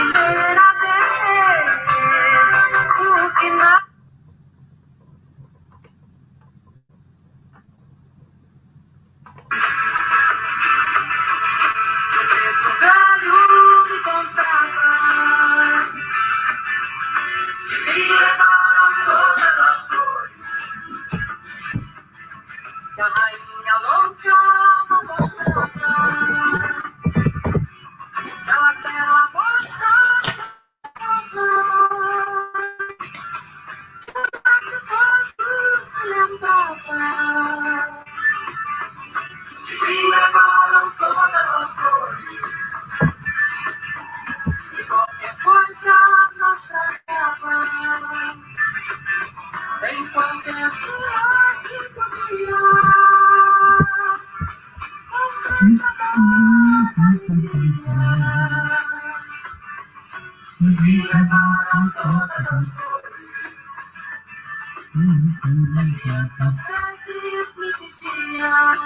primeira vez, o que não. O velho me contava que se levaram todas as flores, que a rainha louca não mostrava. Ela bela moça, se lembrava. Me levaram todas as flores, e qualquer coisa não estragava. Em qualquer dia que podia, um grande amor da alegria. Me levaram todas as flores, e crianças vezes me pediam.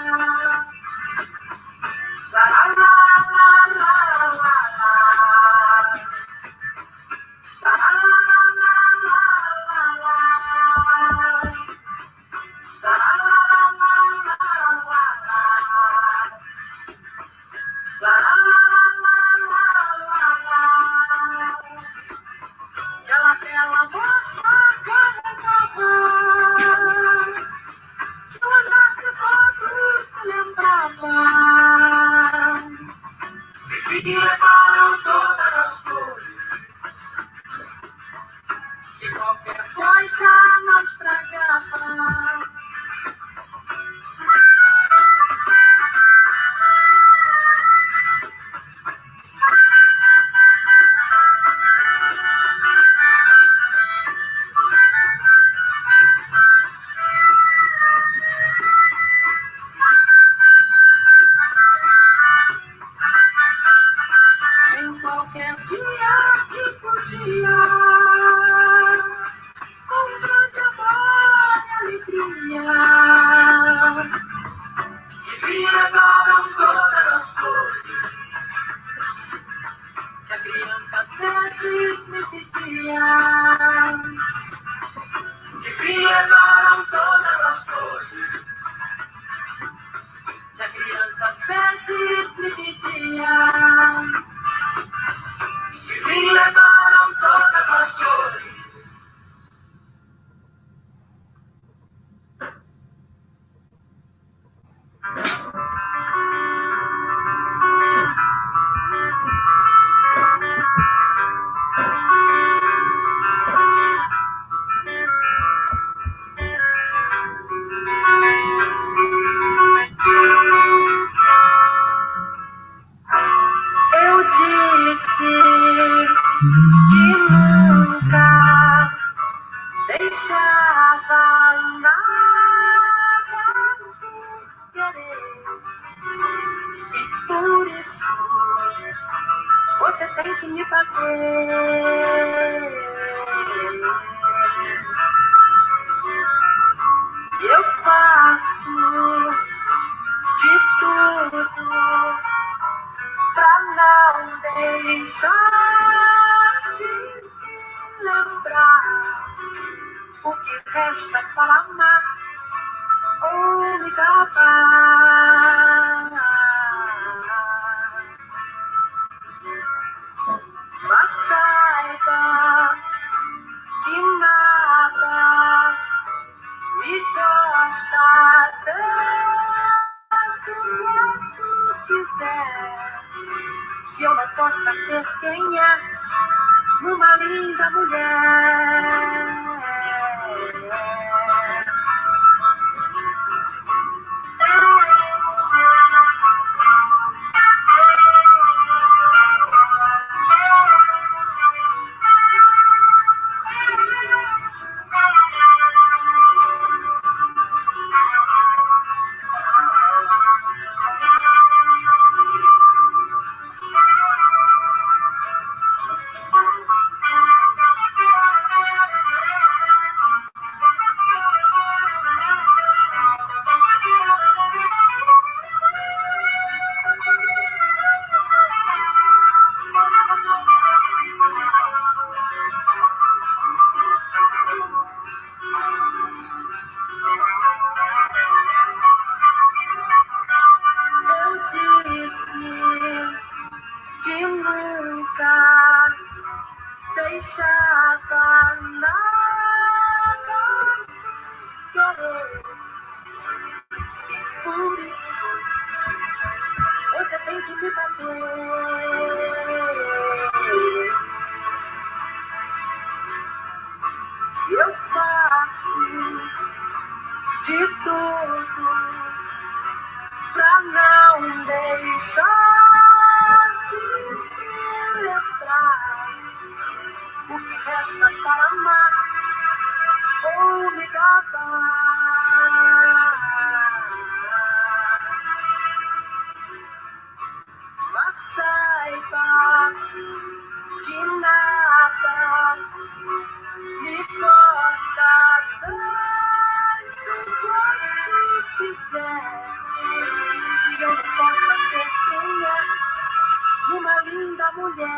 La la la la la la la. La la la la la la la. La la la la la la la. La la la la la la. E ela bela moça carregava, do olhar de todos se lembrava. Me levaram todas as flores, e qualquer coisa não estragava. Em qualquer dia que podia, com grande amor e alegria. E me levaram todas as flores, que a criança às vezes me pedia. E me levaram todas as flores, que a criança às vezes me pedia. E me levaram todas as flores. Eu disse que nunca deixava nada por querer, e por isso você tem que me fazer. Eu faço de tudo pra não deixar de lembrar o que resta para amar ou me dar paz. Mas saiba que nada me gosta tanto quanto quiser, que eu não possa ter quem é uma linda mulher. nunca deixava nada querer. E por isso você tem que me bater. Eu faço de tudo pra não deixar de lembrar o que resta para amar ou me gabar. Mas saiba que nada me gosta tanto quanto quiser. E eu não posso ter quem é uma linda mulher.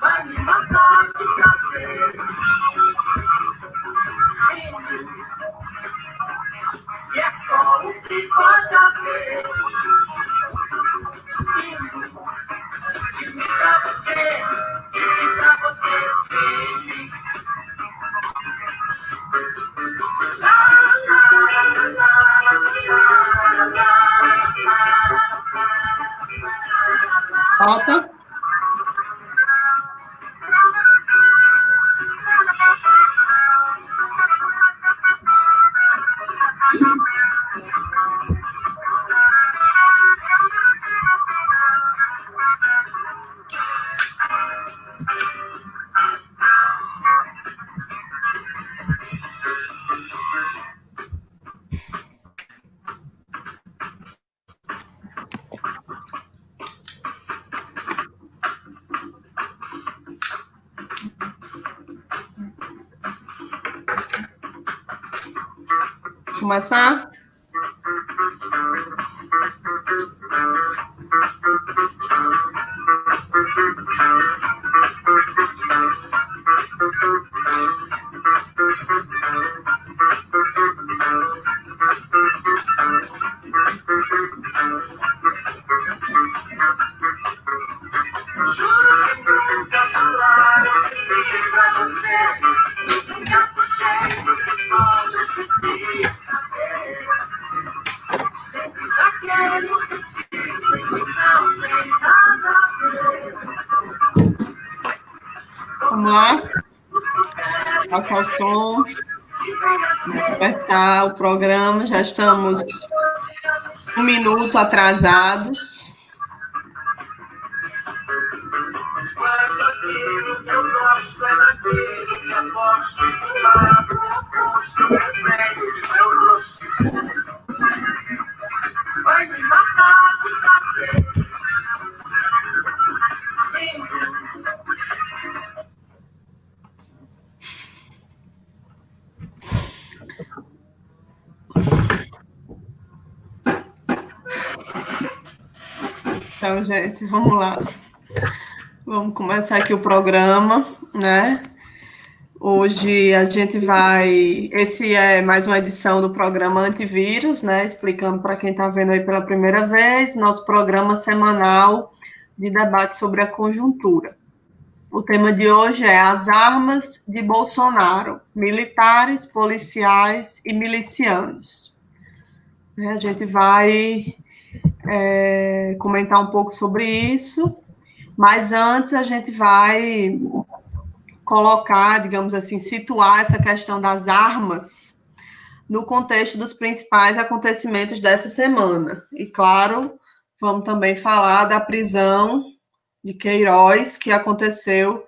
Vai me matar de prazer. E é só o que pode haver. De mim pra você, de mim pra você, de mim. Volta. Começar? Vamos lá? Alça o som. Vamos começar o programa. Já estamos 1 minuto atrasados. Então, gente, vamos lá. Vamos começar aqui o programa, né? Hoje a gente vai. Esse é mais uma edição do programa Antivírus, né? Explicando para quem está vendo aí pela primeira vez, nosso programa semanal de debate sobre a conjuntura. O tema de hoje é as armas de Bolsonaro, militares, policiais e milicianos. A gente vai comentar um pouco sobre isso, mas antes a gente vai colocar, digamos assim, situar essa questão das armas no contexto dos principais acontecimentos dessa semana. E, claro, vamos também falar da prisão de Queiroz, que aconteceu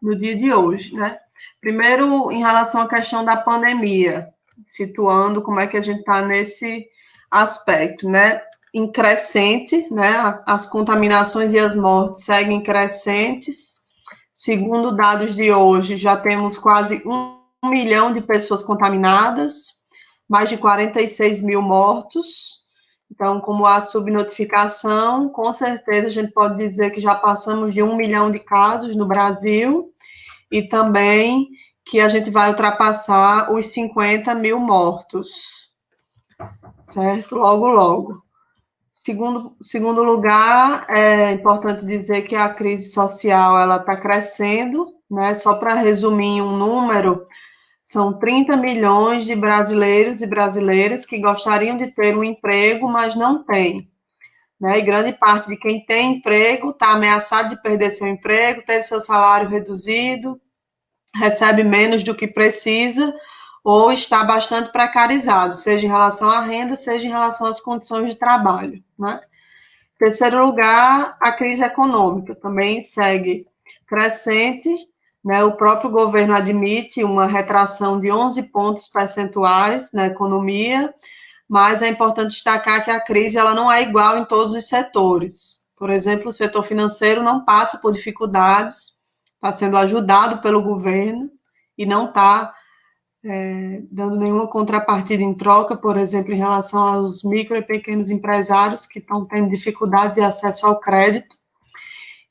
no dia de hoje, né? Primeiro, em relação à questão da pandemia, situando como é que a gente está nesse aspecto, né? Em crescente, né? As contaminações e as mortes seguem crescentes. Segundo dados de hoje, já temos quase 1 milhão de pessoas contaminadas, mais de 46 mil mortos. Então, como há subnotificação, com certeza a gente pode dizer que já passamos de 1 milhão de casos no Brasil e também que a gente vai ultrapassar os 50 mil mortos, certo? Logo, logo. Segundo lugar, é importante dizer que a crise social ela está crescendo, né? Só para resumir um número, são 30 milhões de brasileiros e brasileiras que gostariam de ter um emprego, mas não têm, né? E grande parte de quem tem emprego está ameaçado de perder seu emprego, teve seu salário reduzido, recebe menos do que precisa ou está bastante precarizado, seja em relação à renda, seja em relação às condições de trabalho, né? Em terceiro lugar, a crise econômica também segue crescente, né? O próprio governo admite uma retração de 11 pontos percentuais na economia, mas é importante destacar que a crise ela não é igual em todos os setores. Por exemplo, o setor financeiro não passa por dificuldades, está sendo ajudado pelo governo e não está dando nenhuma contrapartida em troca, por exemplo, em relação aos micro e pequenos empresários que estão tendo dificuldade de acesso ao crédito.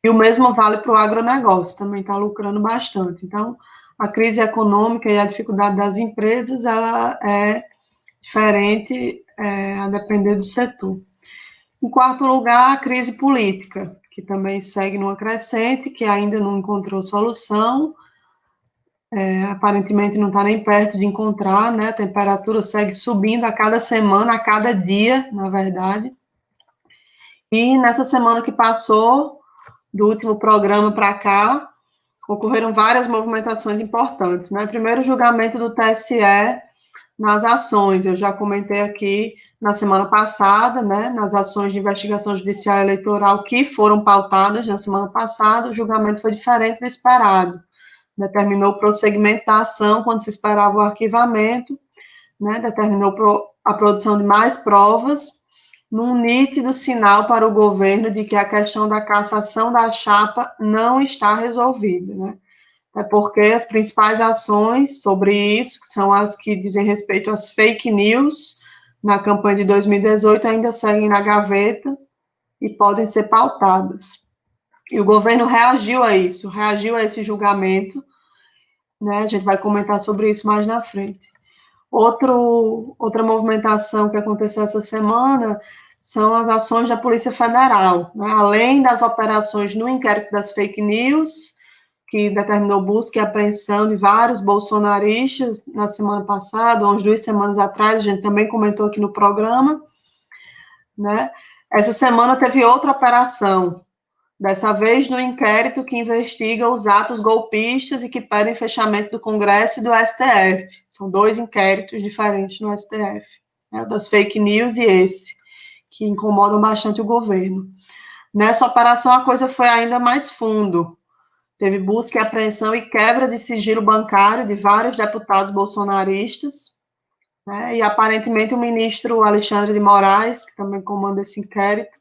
E o mesmo vale para o agronegócio, também está lucrando bastante. Então, a crise econômica e a dificuldade das empresas, ela é diferente a depender do setor. Em quarto lugar, a crise política, que também segue numa crescente, que ainda não encontrou solução, aparentemente não está nem perto de encontrar, né? A temperatura segue subindo a cada semana, a cada dia, na verdade. E nessa semana que passou, do último programa para cá, ocorreram várias movimentações importantes, né? Primeiro, o julgamento do TSE nas ações, eu já comentei aqui na semana passada, né? Nas ações de investigação judicial eleitoral que foram pautadas na semana passada, o julgamento foi diferente do esperado. Determinou o prosseguimento da ação quando se esperava o arquivamento, né? Determinou a produção de mais provas, num nítido sinal para o governo de que a questão da cassação da chapa não está resolvida, né? É porque as principais ações sobre isso, que são as que dizem respeito às fake news, na campanha de 2018, ainda seguem na gaveta e podem ser pautadas. E o governo reagiu a isso, reagiu a esse julgamento, né? A gente vai comentar sobre isso mais na frente. Outra movimentação que aconteceu essa semana são as ações da Polícia Federal, né? Além das operações no inquérito das fake news, que determinou busca e apreensão de vários bolsonaristas na semana passada, ou umas 2 semanas atrás, a gente também comentou aqui no programa, né? Essa semana teve outra operação, dessa vez no inquérito que investiga os atos golpistas e que pedem fechamento do Congresso e do STF. São 2 inquéritos diferentes no STF, né? O das fake news e esse, que incomodam bastante o governo. Nessa operação, a coisa foi ainda mais fundo. Teve busca e apreensão e quebra de sigilo bancário de vários deputados bolsonaristas, né? E aparentemente o ministro Alexandre de Moraes, que também comanda esse inquérito,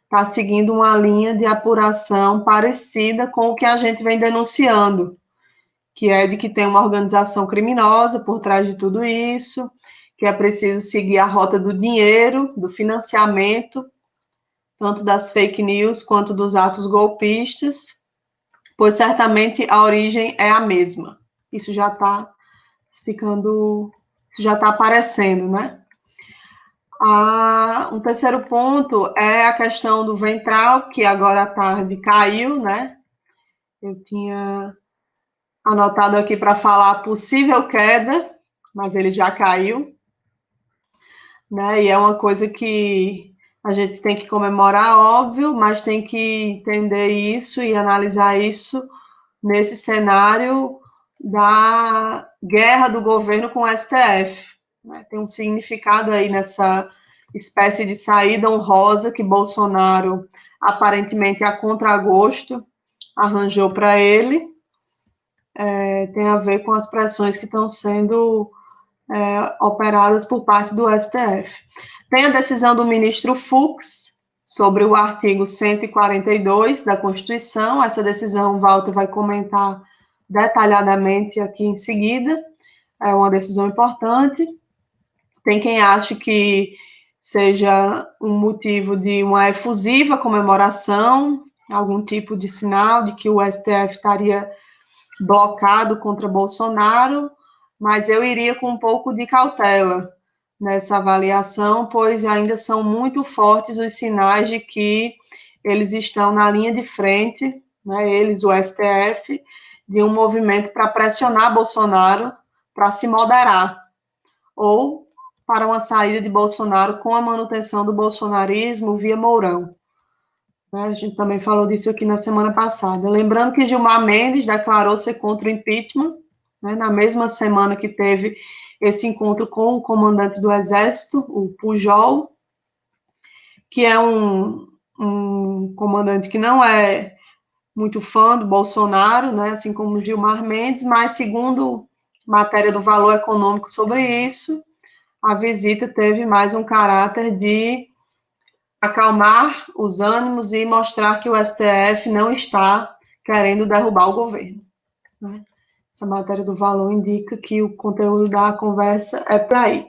está seguindo uma linha de apuração parecida com o que a gente vem denunciando, que é de que tem uma organização criminosa por trás de tudo isso, que é preciso seguir a rota do dinheiro, do financiamento, tanto das fake news quanto dos atos golpistas, pois certamente a origem é a mesma. Isso já está ficando, isso já está aparecendo, né? Um terceiro ponto é a questão do ventral, que agora à tarde caiu, né? Eu tinha anotado aqui para falar possível queda, mas ele já caiu, né? E é uma coisa que a gente tem que comemorar, óbvio, mas tem que entender isso e analisar isso nesse cenário da guerra do governo com o STF. Né? Tem um significado aí nessa espécie de saída honrosa que Bolsonaro, aparentemente a contragosto, arranjou para ele. Tem a ver com as pressões que estão sendo operadas por parte do STF. Tem a decisão do ministro Fux sobre o artigo 142 da Constituição. Essa decisão, o Walter vai comentar detalhadamente aqui em seguida. É uma decisão importante. Tem quem ache que seja um motivo de uma efusiva comemoração, algum tipo de sinal de que o STF estaria blocado contra Bolsonaro, mas eu iria com um pouco de cautela nessa avaliação, pois ainda são muito fortes os sinais de que eles estão na linha de frente, né, eles, o STF, de um movimento para pressionar Bolsonaro para se moderar, ou para uma saída de Bolsonaro com a manutenção do bolsonarismo via Mourão. A gente também falou disso aqui na semana passada. Lembrando que Gilmar Mendes declarou ser contra o impeachment, né, na mesma semana que teve esse encontro com o comandante do Exército, o Pujol, que é um comandante que não é muito fã do Bolsonaro, né, assim como Gilmar Mendes, mas segundo matéria do Valor Econômico sobre isso, a visita teve mais um caráter de acalmar os ânimos e mostrar que o STF não está querendo derrubar o governo. Né? Essa matéria do Valor indica que o conteúdo da conversa é por aí.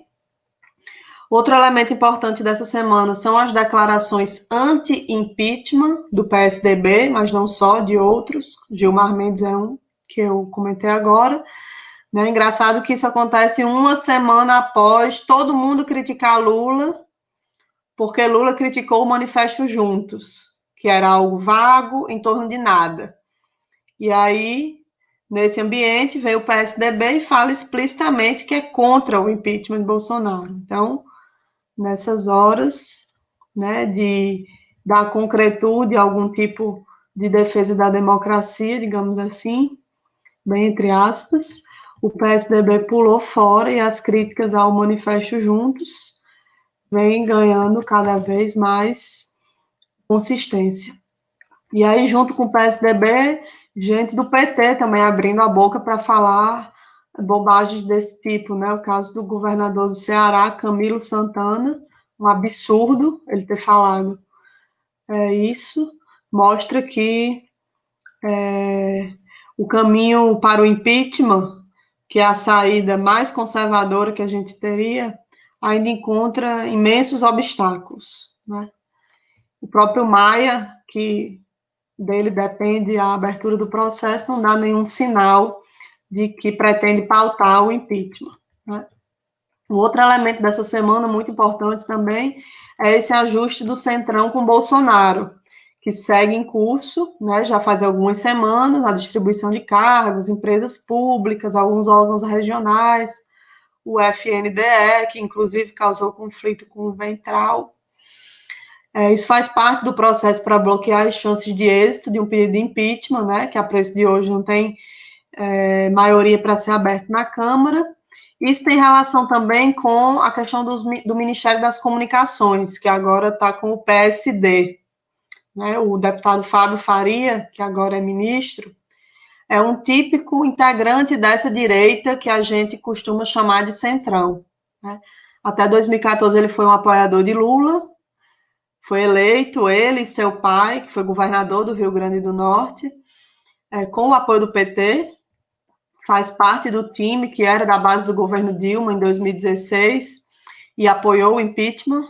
Outro elemento importante dessa semana são as declarações anti-impeachment do PSDB, mas não só, de outros. Gilmar Mendes é um que eu comentei agora. Né? Engraçado que isso acontece uma semana após todo mundo criticar Lula, porque Lula criticou o Manifesto Juntos, que era algo vago, em torno de nada. E aí, nesse ambiente, veio o PSDB e fala explicitamente que é contra o impeachment de Bolsonaro. Então, nessas horas, né, de dar concretude a algum tipo de defesa da democracia, digamos assim, bem entre aspas, o PSDB pulou fora e as críticas ao Manifesto Juntos vem ganhando cada vez mais consistência. E aí, junto com o PSDB, gente do PT também abrindo a boca para falar bobagens desse tipo, né? O caso do governador do Ceará, Camilo Santana, um absurdo ele ter falado isso, mostra que o caminho para o impeachment, que é a saída mais conservadora que a gente teria, ainda encontra imensos obstáculos, né? O próprio Maia, que dele depende a abertura do processo, não dá nenhum sinal de que pretende pautar o impeachment, né? Um outro elemento dessa semana muito importante também é esse ajuste do Centrão com Bolsonaro, que segue em curso, né, já faz algumas semanas, a distribuição de cargos, empresas públicas, alguns órgãos regionais, o FNDE, que inclusive causou conflito com o Ventral. Isso faz parte do processo para bloquear as chances de êxito de um pedido de impeachment, né, que a preço de hoje não tem maioria para ser aberto na Câmara. Isso tem relação também com a questão do Ministério das Comunicações, que agora está com o PSD. Né, o deputado Fábio Faria, que agora é ministro, é um típico integrante dessa direita que a gente costuma chamar de centrão. Né? Até 2014 ele foi um apoiador de Lula, foi eleito ele e seu pai, que foi governador do Rio Grande do Norte, com o apoio do PT, faz parte do time que era da base do governo Dilma em 2016 e apoiou o impeachment.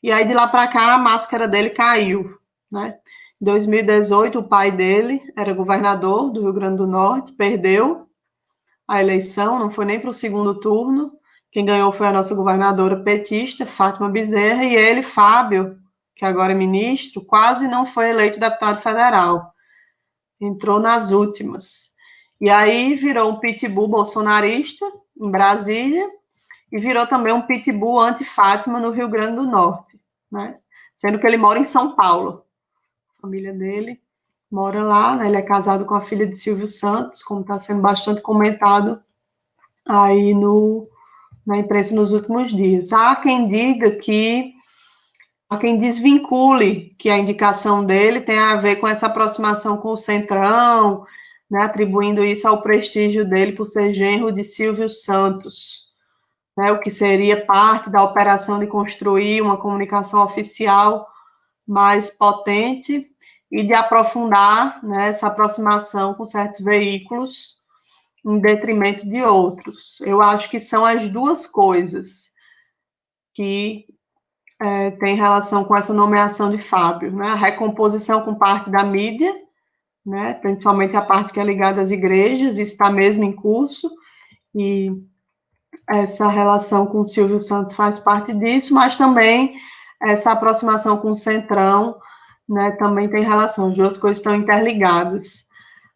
E aí, de lá para cá, a máscara dele caiu, né? Em 2018, o pai dele era governador do Rio Grande do Norte, perdeu a eleição, não foi nem para o segundo turno. Quem ganhou foi a nossa governadora petista, Fátima Bezerra, e ele, Fábio, que agora é ministro, quase não foi eleito deputado federal. Entrou nas últimas. E aí virou um pitbull bolsonarista em Brasília e virou também um pitbull anti-Fátima no Rio Grande do Norte, né? Sendo que ele mora em São Paulo. A família dele mora lá, né? Ele é casado com a filha de Silvio Santos, como está sendo bastante comentado aí na imprensa nos últimos dias. Há quem diga que, há quem desvincule que a indicação dele tem a ver com essa aproximação com o Centrão, né? Atribuindo isso ao prestígio dele por ser genro de Silvio Santos, né? O que seria parte da operação de construir uma comunicação oficial mais potente e de aprofundar, né, essa aproximação com certos veículos em detrimento de outros. Eu acho que são as duas coisas que têm relação com essa nomeação de Fábio, né? A recomposição com parte da mídia, né, principalmente a parte que é ligada às igrejas, isso está mesmo em curso, e essa relação com o Silvio Santos faz parte disso, mas também essa aproximação com o Centrão, né, também tem relação, as duas coisas estão interligadas.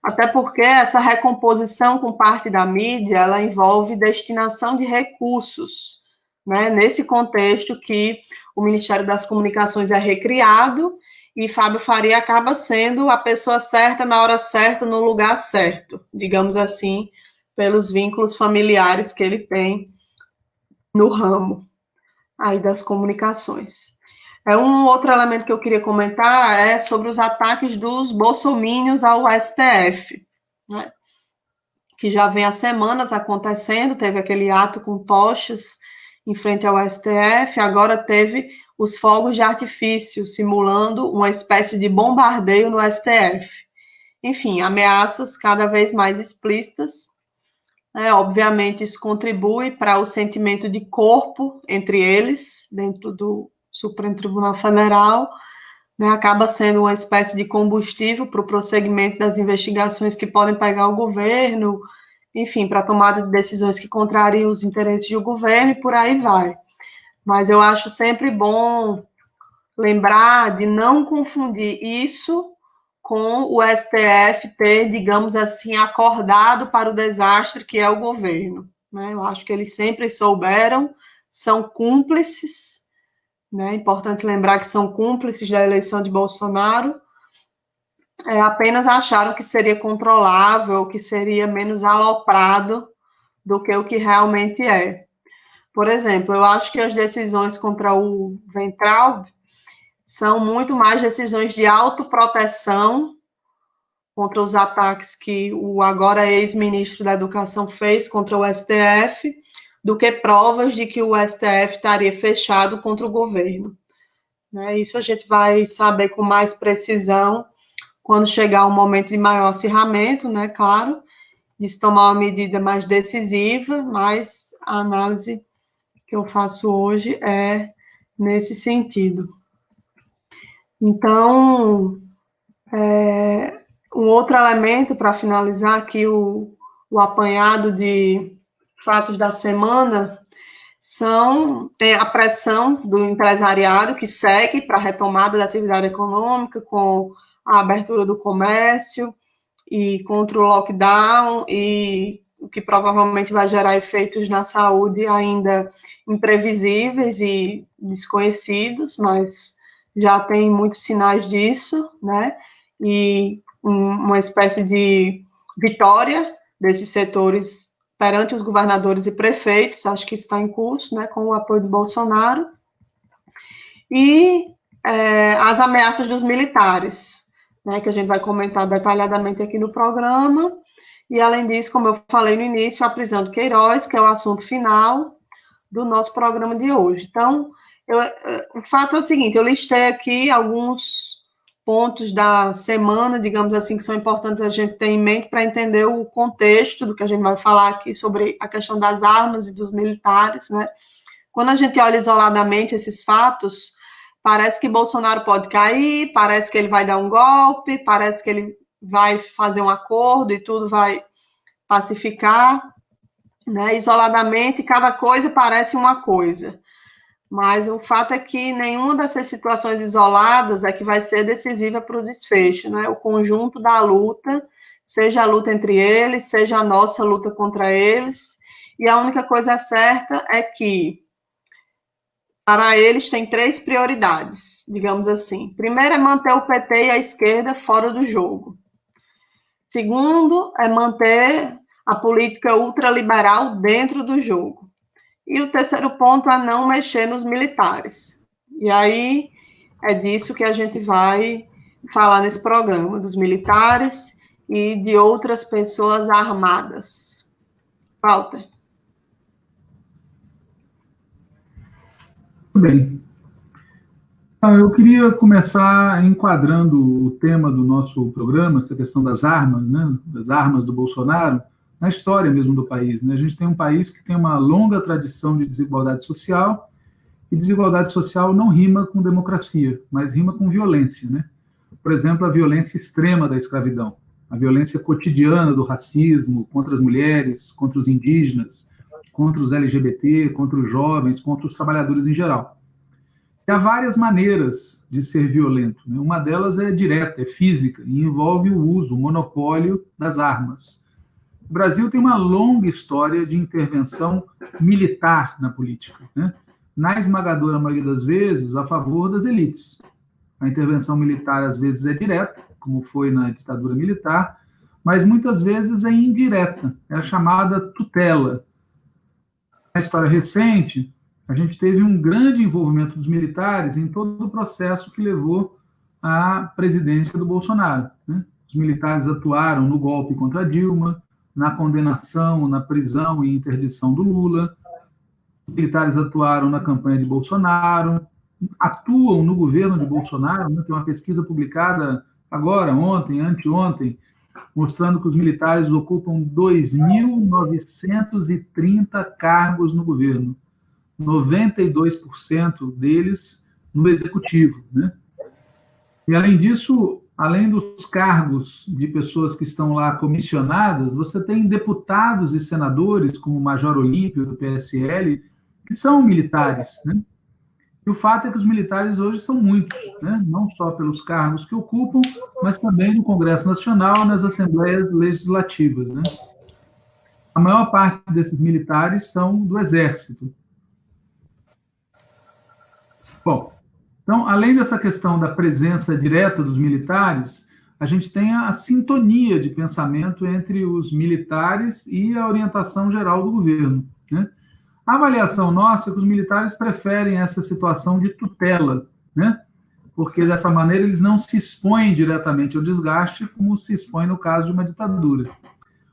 Até porque essa recomposição com parte da mídia, ela envolve destinação de recursos, né, nesse contexto que o Ministério das Comunicações é recriado e Fábio Faria acaba sendo a pessoa certa, na hora certa, no lugar certo, digamos assim, pelos vínculos familiares que ele tem no ramo aí das comunicações. Um outro elemento que eu queria comentar é sobre os ataques dos bolsomínios ao STF, né, que já vem há semanas acontecendo, teve aquele ato com tochas em frente ao STF, agora teve os fogos de artifício, simulando uma espécie de bombardeio no STF. Enfim, ameaças cada vez mais explícitas. Obviamente, isso contribui para o sentimento de corpo entre eles, dentro do Supremo Tribunal Federal, né, acaba sendo uma espécie de combustível para o prosseguimento das investigações que podem pegar o governo, enfim, para a tomada de decisões que contrariam os interesses do governo e por aí vai. Mas eu acho sempre bom lembrar de não confundir isso com o STF ter, digamos assim, acordado para o desastre que é o governo, né? Eu acho que eles sempre souberam, são cúmplices, né? É importante lembrar que são cúmplices da eleição de Bolsonaro, apenas acharam que seria controlável, que seria menos aloprado do que o que realmente é. Por exemplo, eu acho que as decisões contra o Weintraub são muito mais decisões de autoproteção contra os ataques que o agora ex-ministro da Educação fez contra o STF, do que provas de que o STF estaria fechado contra o governo. Isso a gente vai saber com mais precisão quando chegar um momento de maior acirramento, né, claro, de se tomar uma medida mais decisiva, mas a análise que eu faço hoje é nesse sentido. Então, um outro elemento para finalizar aqui o apanhado de fatos da semana tem a pressão do empresariado que segue para a retomada da atividade econômica com a abertura do comércio e contra o lockdown, e o que provavelmente vai gerar efeitos na saúde ainda imprevisíveis e desconhecidos, mas já tem muitos sinais disso, né? E uma espécie de vitória desses setores perante os governadores e prefeitos, acho que isso está em curso, né, com o apoio de Bolsonaro, e as ameaças dos militares, né, que a gente vai comentar detalhadamente aqui no programa, e além disso, como eu falei no início, a prisão de Queiroz, que é o assunto final do nosso programa de hoje. Então, o fato é o seguinte, eu listei aqui alguns pontos da semana, digamos assim, que são importantes a gente ter em mente para entender o contexto do que a gente vai falar aqui sobre a questão das armas e dos militares, né? Quando a gente olha isoladamente esses fatos, parece que Bolsonaro pode cair, parece que ele vai dar um golpe, parece que ele vai fazer um acordo e tudo vai pacificar, né? Isoladamente, cada coisa parece uma coisa. Mas o fato é que nenhuma dessas situações isoladas é que vai ser decisiva para o desfecho, né? O conjunto da luta, seja a luta entre eles, seja a nossa luta contra eles, e a única coisa certa é que para eles tem 3 prioridades, digamos assim. Primeiro é manter o PT e a esquerda fora do jogo. Segundo é manter a política ultraliberal dentro do jogo. E o terceiro ponto é não mexer nos militares. E aí é disso que a gente vai falar nesse programa, dos militares e de outras pessoas armadas. Walter. Muito bem. Eu queria começar enquadrando o tema do nosso programa, essa questão das armas, né, das armas do Bolsonaro, na história mesmo do país, né? A gente tem um país que tem uma longa tradição de desigualdade social, e desigualdade social não rima com democracia, mas rima com violência, né? Por exemplo, a violência extrema da escravidão, a violência cotidiana do racismo contra as mulheres, contra os indígenas, contra os LGBT, contra os jovens, contra os trabalhadores em geral. E há várias maneiras de ser violento, né? Uma delas é direta, é física, e envolve o uso, o monopólio das armas. O Brasil tem uma longa história de intervenção militar na política, né? Na esmagadora maioria das vezes, a favor das elites. A intervenção militar, às vezes, é direta, como foi na ditadura militar, mas muitas vezes é indireta, é a chamada tutela. Na história recente, a gente teve um grande envolvimento dos militares em todo o processo que levou à presidência do Bolsonaro, né? Os militares atuaram no golpe contra Dilma, na condenação, na prisão e interdição do Lula. Os militares atuaram na campanha de Bolsonaro, atuam no governo de Bolsonaro, né? Tem uma pesquisa publicada agora, ontem, anteontem, mostrando que os militares ocupam 2.930 cargos no governo, 92% deles no executivo, né? E, além disso, além dos cargos de pessoas que estão lá comissionadas, você tem deputados e senadores, como o Major Olímpio, do PSL, que são militares, né? E o fato é que os militares hoje são muitos, né? Não só pelos cargos que ocupam, mas também no Congresso Nacional e nas assembleias legislativas, né? A maior parte desses militares são do Exército. Bom, então, além dessa questão da presença direta dos militares, a gente tem a sintonia de pensamento entre os militares e a orientação geral do governo, né? A avaliação nossa é que os militares preferem essa situação de tutela, né? Porque dessa maneira eles não se expõem diretamente ao desgaste, como se expõe no caso de uma ditadura.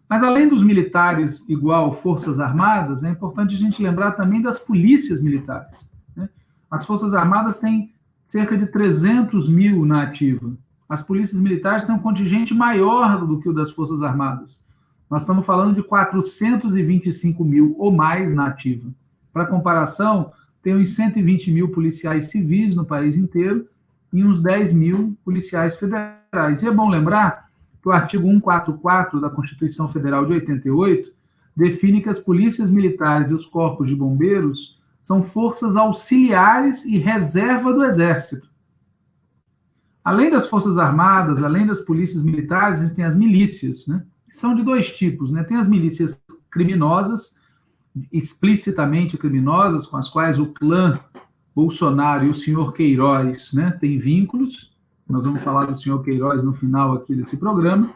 Mas além dos militares igual Forças Armadas, é importante a gente lembrar também das polícias militares, né? As Forças Armadas têm cerca de 300 mil na ativa. As polícias militares têm um contingente maior do que o das Forças Armadas. Nós estamos falando de 425 mil ou mais na ativa. Para comparação, tem uns 120 mil policiais civis no país inteiro e uns 10 mil policiais federais. E é bom lembrar que o artigo 144 da Constituição Federal de 88 define que as polícias militares e os corpos de bombeiros são forças auxiliares e reserva do Exército. Além das Forças Armadas, além das polícias militares, a gente tem as milícias, né? Que são de 2 tipos, né? Tem as milícias criminosas, explicitamente criminosas, com as quais o clã Bolsonaro e o senhor Queiroz, né, têm vínculos. Nós vamos falar do senhor Queiroz no final aqui desse programa.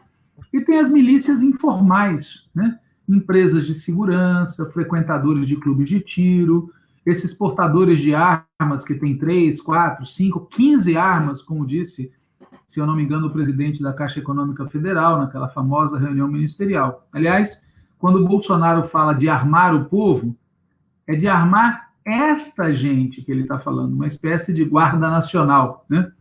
E tem as milícias informais, né? Empresas de segurança, frequentadores de clubes de tiro, esses portadores de armas que têm 3, 4, 5, 15 armas, como disse, se eu não me engano, o presidente da Caixa Econômica Federal, naquela famosa reunião ministerial. Aliás, quando o Bolsonaro fala de armar o povo, é de armar esta gente que ele está falando, uma espécie de guarda nacional, né?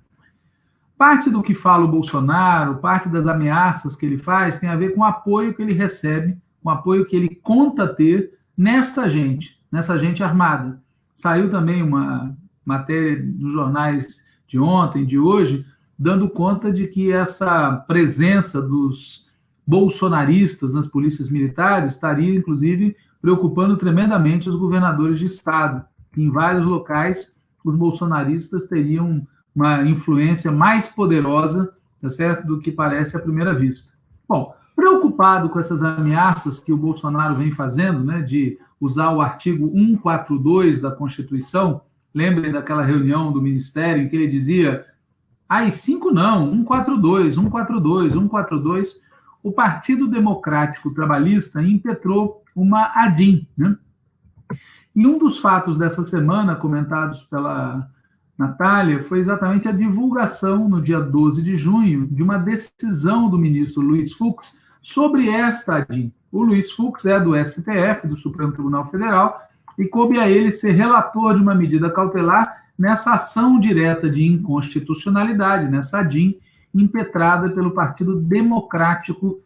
Parte do que fala o Bolsonaro, parte das ameaças que ele faz, tem a ver com o apoio que ele recebe, com o apoio que ele conta ter nessa gente armada. Saiu também uma matéria nos jornais de ontem, de hoje, dando conta de que essa presença dos bolsonaristas nas polícias militares estaria, inclusive, preocupando tremendamente os governadores de estado, que em vários locais os bolsonaristas teriam uma influência mais poderosa, tá certo, do que parece à primeira vista. Bom, preocupado com essas ameaças que o Bolsonaro vem fazendo, né, de usar o artigo 142 da Constituição, lembrem daquela reunião do Ministério em que ele dizia, AI-5 não, 142, 142, 142, o Partido Democrático Trabalhista impetrou uma ADIM, né? E um dos fatos dessa semana, comentados pela Natália, foi exatamente a divulgação, no dia 12 de junho, de uma decisão do ministro Luiz Fux sobre esta ADIM. O Luiz Fux é do STF, do Supremo Tribunal Federal, e coube a ele ser relator de uma medida cautelar nessa ação direta de inconstitucionalidade, nessa ADIM, impetrada pelo Partido Democrático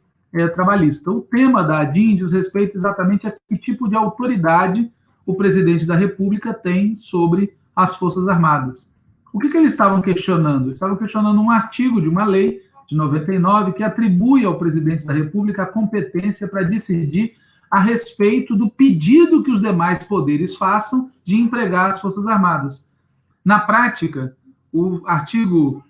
Trabalhista. O tema da ADIM diz respeito exatamente a que tipo de autoridade o presidente da República tem sobre as Forças Armadas. O que eles estavam questionando? Eles estavam questionando um artigo de uma lei de 99 que atribui ao presidente da República a competência para decidir a respeito do pedido que os demais poderes façam de empregar as Forças Armadas. Na prática, o artigo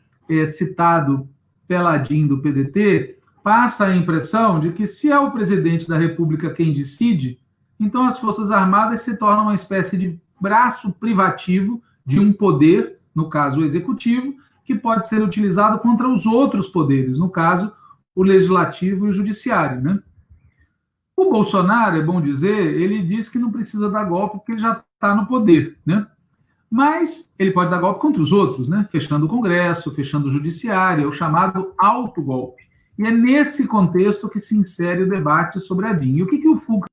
citado pela ADIM do PDT passa a impressão de que se é o presidente da República quem decide, então as Forças Armadas se tornam uma espécie de braço privativo de um poder, no caso o executivo, que pode ser utilizado contra os outros poderes, no caso o legislativo e o judiciário, né? O Bolsonaro, é bom dizer, ele diz que não precisa dar golpe porque ele já está no poder, né? Mas ele pode dar golpe contra os outros, né? Fechando o Congresso, fechando o Judiciário, é o chamado autogolpe. E é nesse contexto que se insere o debate sobre a DIN. E o que o Fux...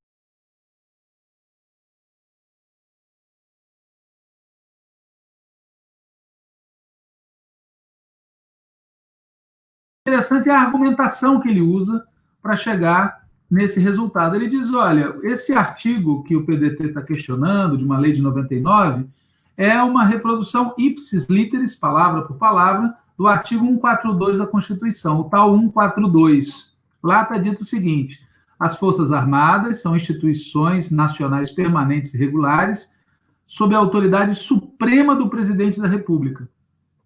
Interessante é a argumentação que ele usa para chegar nesse resultado. Ele diz, olha, esse artigo que o PDT está questionando, de uma lei de 99, é uma reprodução ipsis literis, palavra por palavra, do artigo 142 da Constituição, o tal 142. Lá está dito o seguinte, as Forças Armadas são instituições nacionais permanentes e regulares sob a autoridade suprema do Presidente da República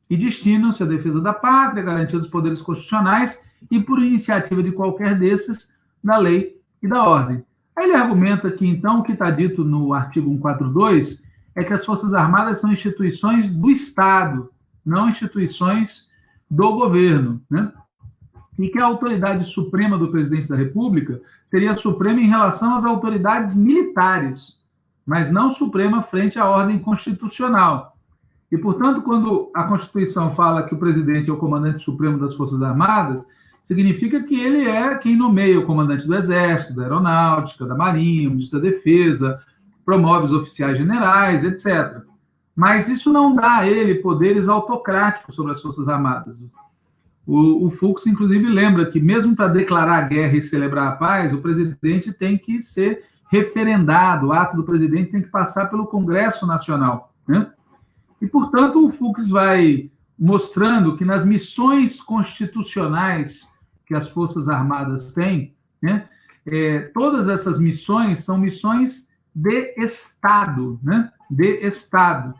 e destinam-se à defesa da pátria, garantia dos poderes constitucionais e, por iniciativa de qualquer desses, da lei e da ordem. Aí ele argumenta que, então, o que está dito no artigo 142 é que as Forças Armadas são instituições do Estado, não instituições do governo, né? E que a autoridade suprema do presidente da República seria suprema em relação às autoridades militares, mas não suprema frente à ordem constitucional. E, portanto, quando a Constituição fala que o presidente é o comandante supremo das Forças Armadas, significa que ele é quem nomeia o comandante do Exército, da Aeronáutica, da Marinha, o ministro da Defesa, promove os oficiais generais, etc. Mas isso não dá a ele poderes autocráticos sobre as Forças Armadas. O Fux, inclusive, lembra que, mesmo para declarar a guerra e celebrar a paz, o presidente tem que ser referendado, o ato do presidente tem que passar pelo Congresso Nacional, né? E, portanto, o Fux vai mostrando que nas missões constitucionais que as Forças Armadas têm, né, todas essas missões são missões de Estado, né? De Estado.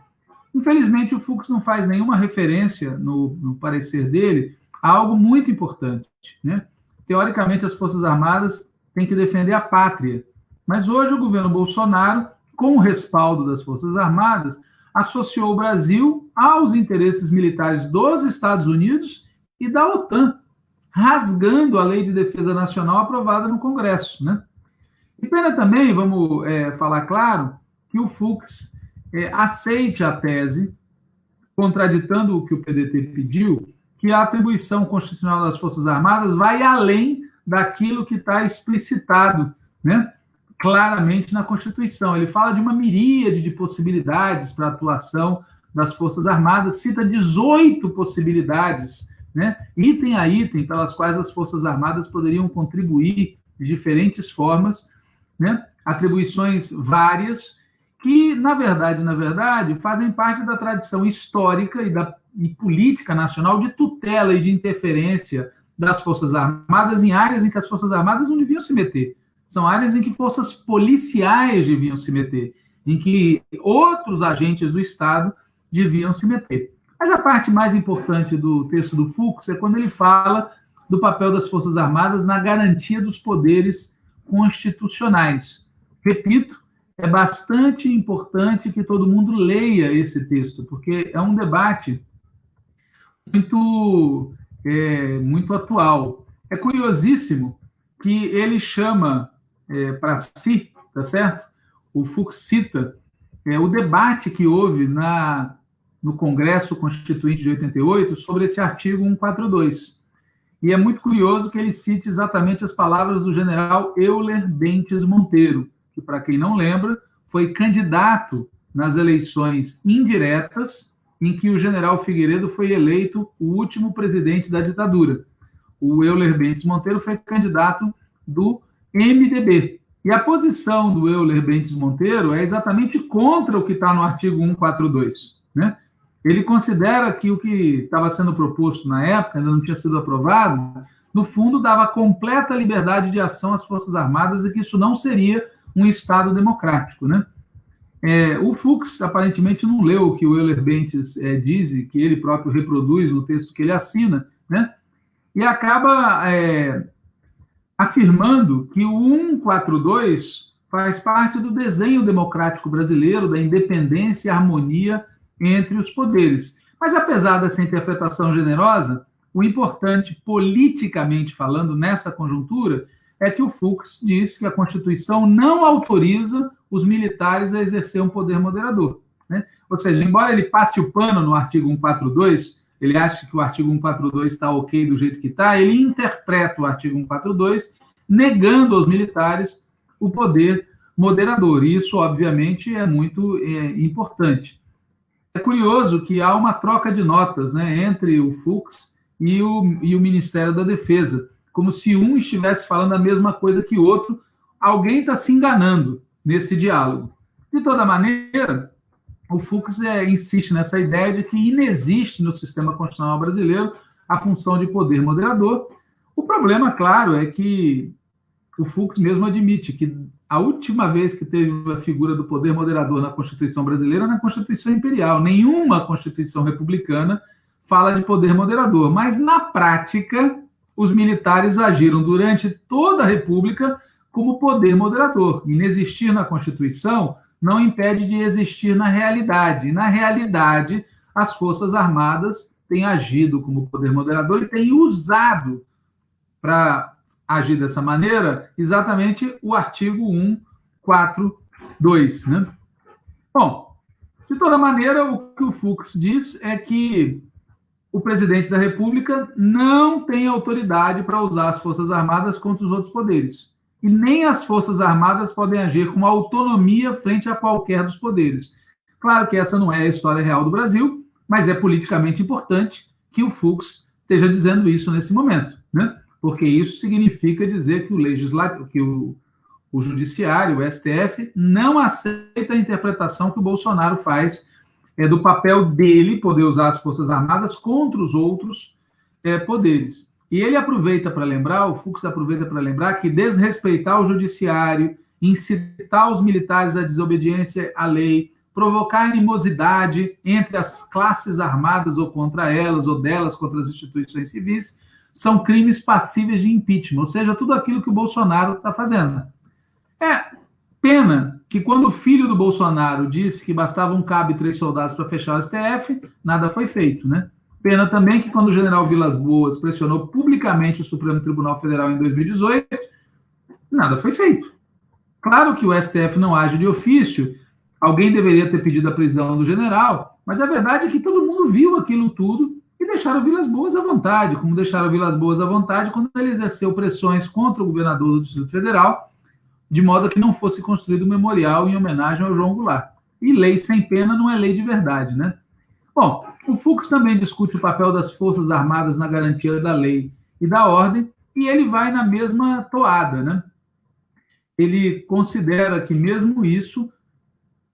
Infelizmente, o Fux não faz nenhuma referência no parecer dele a algo muito importante, né? Teoricamente, as Forças Armadas têm que defender a pátria, mas hoje o governo Bolsonaro, com o respaldo das Forças Armadas, associou o Brasil aos interesses militares dos Estados Unidos e da OTAN, rasgando a Lei de Defesa Nacional aprovada no Congresso, né? E pena também, vamos falar claro, que o Fux aceite a tese, contraditando o que o PDT pediu, que a atribuição constitucional das Forças Armadas vai além daquilo que está explicitado, né, claramente na Constituição. Ele fala de uma miríade de possibilidades para a atuação das Forças Armadas, cita 18 possibilidades, né, item a item, pelas quais as Forças Armadas poderiam contribuir de diferentes formas, né, atribuições várias, que, na verdade, fazem parte da tradição histórica e política nacional de tutela e de interferência das Forças Armadas em áreas em que as Forças Armadas não deviam se meter. São áreas em que forças policiais deviam se meter, em que outros agentes do Estado deviam se meter. Mas a parte mais importante do texto do Fux é quando ele fala do papel das Forças Armadas na garantia dos poderes constitucionais. Repito, é bastante importante que todo mundo leia esse texto, porque é um debate muito atual. É curiosíssimo que ele chama para si, tá certo? O Fux cita o debate que houve no Congresso Constituinte de 88 sobre esse artigo 142. E é muito curioso que ele cite exatamente as palavras do general Euler Bentes Monteiro, que, para quem não lembra, foi candidato nas eleições indiretas em que o general Figueiredo foi eleito o último presidente da ditadura. O Euler Bentes Monteiro foi candidato do MDB. E a posição do Euler Bentes Monteiro é exatamente contra o que está no artigo 142, né? Ele considera que o que estava sendo proposto na época, ainda não tinha sido aprovado, no fundo dava completa liberdade de ação às Forças Armadas e que isso não seria um Estado democrático, né? O Fux, aparentemente, não leu o que o Euler Bentes diz, que ele próprio reproduz no texto que ele assina, né? E acaba afirmando que o 142 faz parte do desenho democrático brasileiro, da independência e harmonia entre os poderes. Mas, apesar dessa interpretação generosa, o importante, politicamente falando, nessa conjuntura, é que o Fux diz que a Constituição não autoriza os militares a exercer um poder moderador, né? Ou seja, embora ele passe o pano no artigo 142, ele acha que o artigo 142 está ok do jeito que está, ele interpreta o artigo 142 negando aos militares o poder moderador. E isso, obviamente, é muito importante. É curioso que há uma troca de notas, né, entre o Fux e o Ministério da Defesa, como se um estivesse falando a mesma coisa que o outro. Alguém está se enganando nesse diálogo. De toda maneira, o Fux insiste nessa ideia de que inexiste no sistema constitucional brasileiro a função de poder moderador. O problema, claro, é que o Fux mesmo admite que a última vez que teve a figura do poder moderador na Constituição brasileira é na Constituição Imperial. Nenhuma Constituição republicana fala de poder moderador, mas na prática os militares agiram durante toda a República como poder moderador. Inexistir na Constituição não impede de existir na realidade. E, na realidade, as Forças Armadas têm agido como poder moderador e têm usado para agir dessa maneira exatamente o artigo 142, né? Bom, de toda maneira, o que o Fux diz é que o presidente da República não tem autoridade para usar as Forças Armadas contra os outros poderes. E nem as Forças Armadas podem agir com autonomia frente a qualquer dos poderes. Claro que essa não é a história real do Brasil, mas é politicamente importante que o Fux esteja dizendo isso nesse momento, né? Porque isso significa dizer que o legislativo, que o judiciário, o STF, não aceita a interpretação que o Bolsonaro faz do papel dele poder usar as Forças Armadas contra os outros poderes. E ele aproveita para lembrar, o Fux aproveita para lembrar que desrespeitar o judiciário, incitar os militares à desobediência à lei, provocar animosidade entre as classes armadas ou contra elas, ou delas contra as instituições civis, são crimes passíveis de impeachment, ou seja, tudo aquilo que o Bolsonaro está fazendo. É pena que quando o filho do Bolsonaro disse que bastava um cabo e 3 soldados para fechar o STF, nada foi feito, né? Pena também que quando o general Vilas Boas pressionou publicamente o Supremo Tribunal Federal em 2018, nada foi feito. Claro que o STF não age de ofício, alguém deveria ter pedido a prisão do general, mas a verdade é que todo mundo viu aquilo tudo e deixaram o Vilas Boas à vontade, como deixaram o Vilas Boas à vontade quando ele exerceu pressões contra o governador do Distrito Federal, de modo que não fosse construído um memorial em homenagem ao João Goulart. E lei sem pena não é lei de verdade, né? Bom, o Fux também discute o papel das Forças Armadas na garantia da lei e da ordem, e ele vai na mesma toada, né? Ele considera que mesmo isso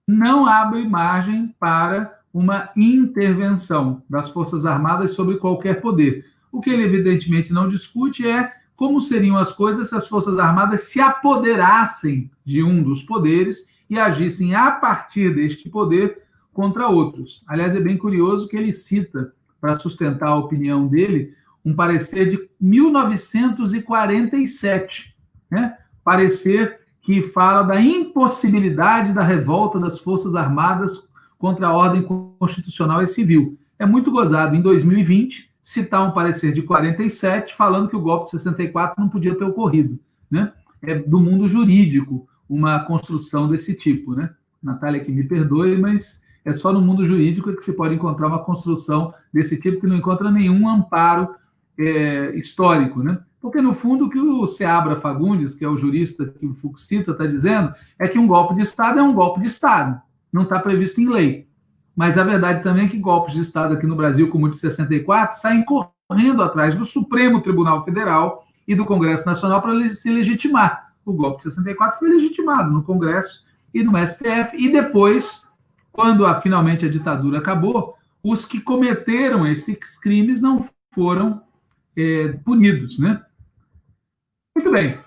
não abre margem para uma intervenção das Forças Armadas sobre qualquer poder. O que ele evidentemente não discute é como seriam as coisas se as Forças Armadas se apoderassem de um dos poderes e agissem a partir deste poder contra outros. Aliás, é bem curioso que ele cita, para sustentar a opinião dele, um parecer de 1947, né? Parecer que fala da impossibilidade da revolta das Forças Armadas contra a ordem constitucional e civil. É muito gozado, em 2020, citar um parecer de 47 falando que o golpe de 64 não podia ter ocorrido, né? É do mundo jurídico uma construção desse tipo, né? Natália, que me perdoe, mas é só no mundo jurídico que se pode encontrar uma construção desse tipo que não encontra nenhum amparo histórico, né? Porque, no fundo, o que o Seabra Fagundes, que é o jurista que o Fux cita, está dizendo é que um golpe de Estado é um golpe de Estado, não está previsto em lei. Mas a verdade também é que golpes de Estado aqui no Brasil, como o de 64, saem correndo atrás do Supremo Tribunal Federal e do Congresso Nacional para se legitimar. O golpe de 64 foi legitimado no Congresso e no STF, e depois, quando finalmente a ditadura acabou, os que cometeram esses crimes não foram punidos, né? Muito bem.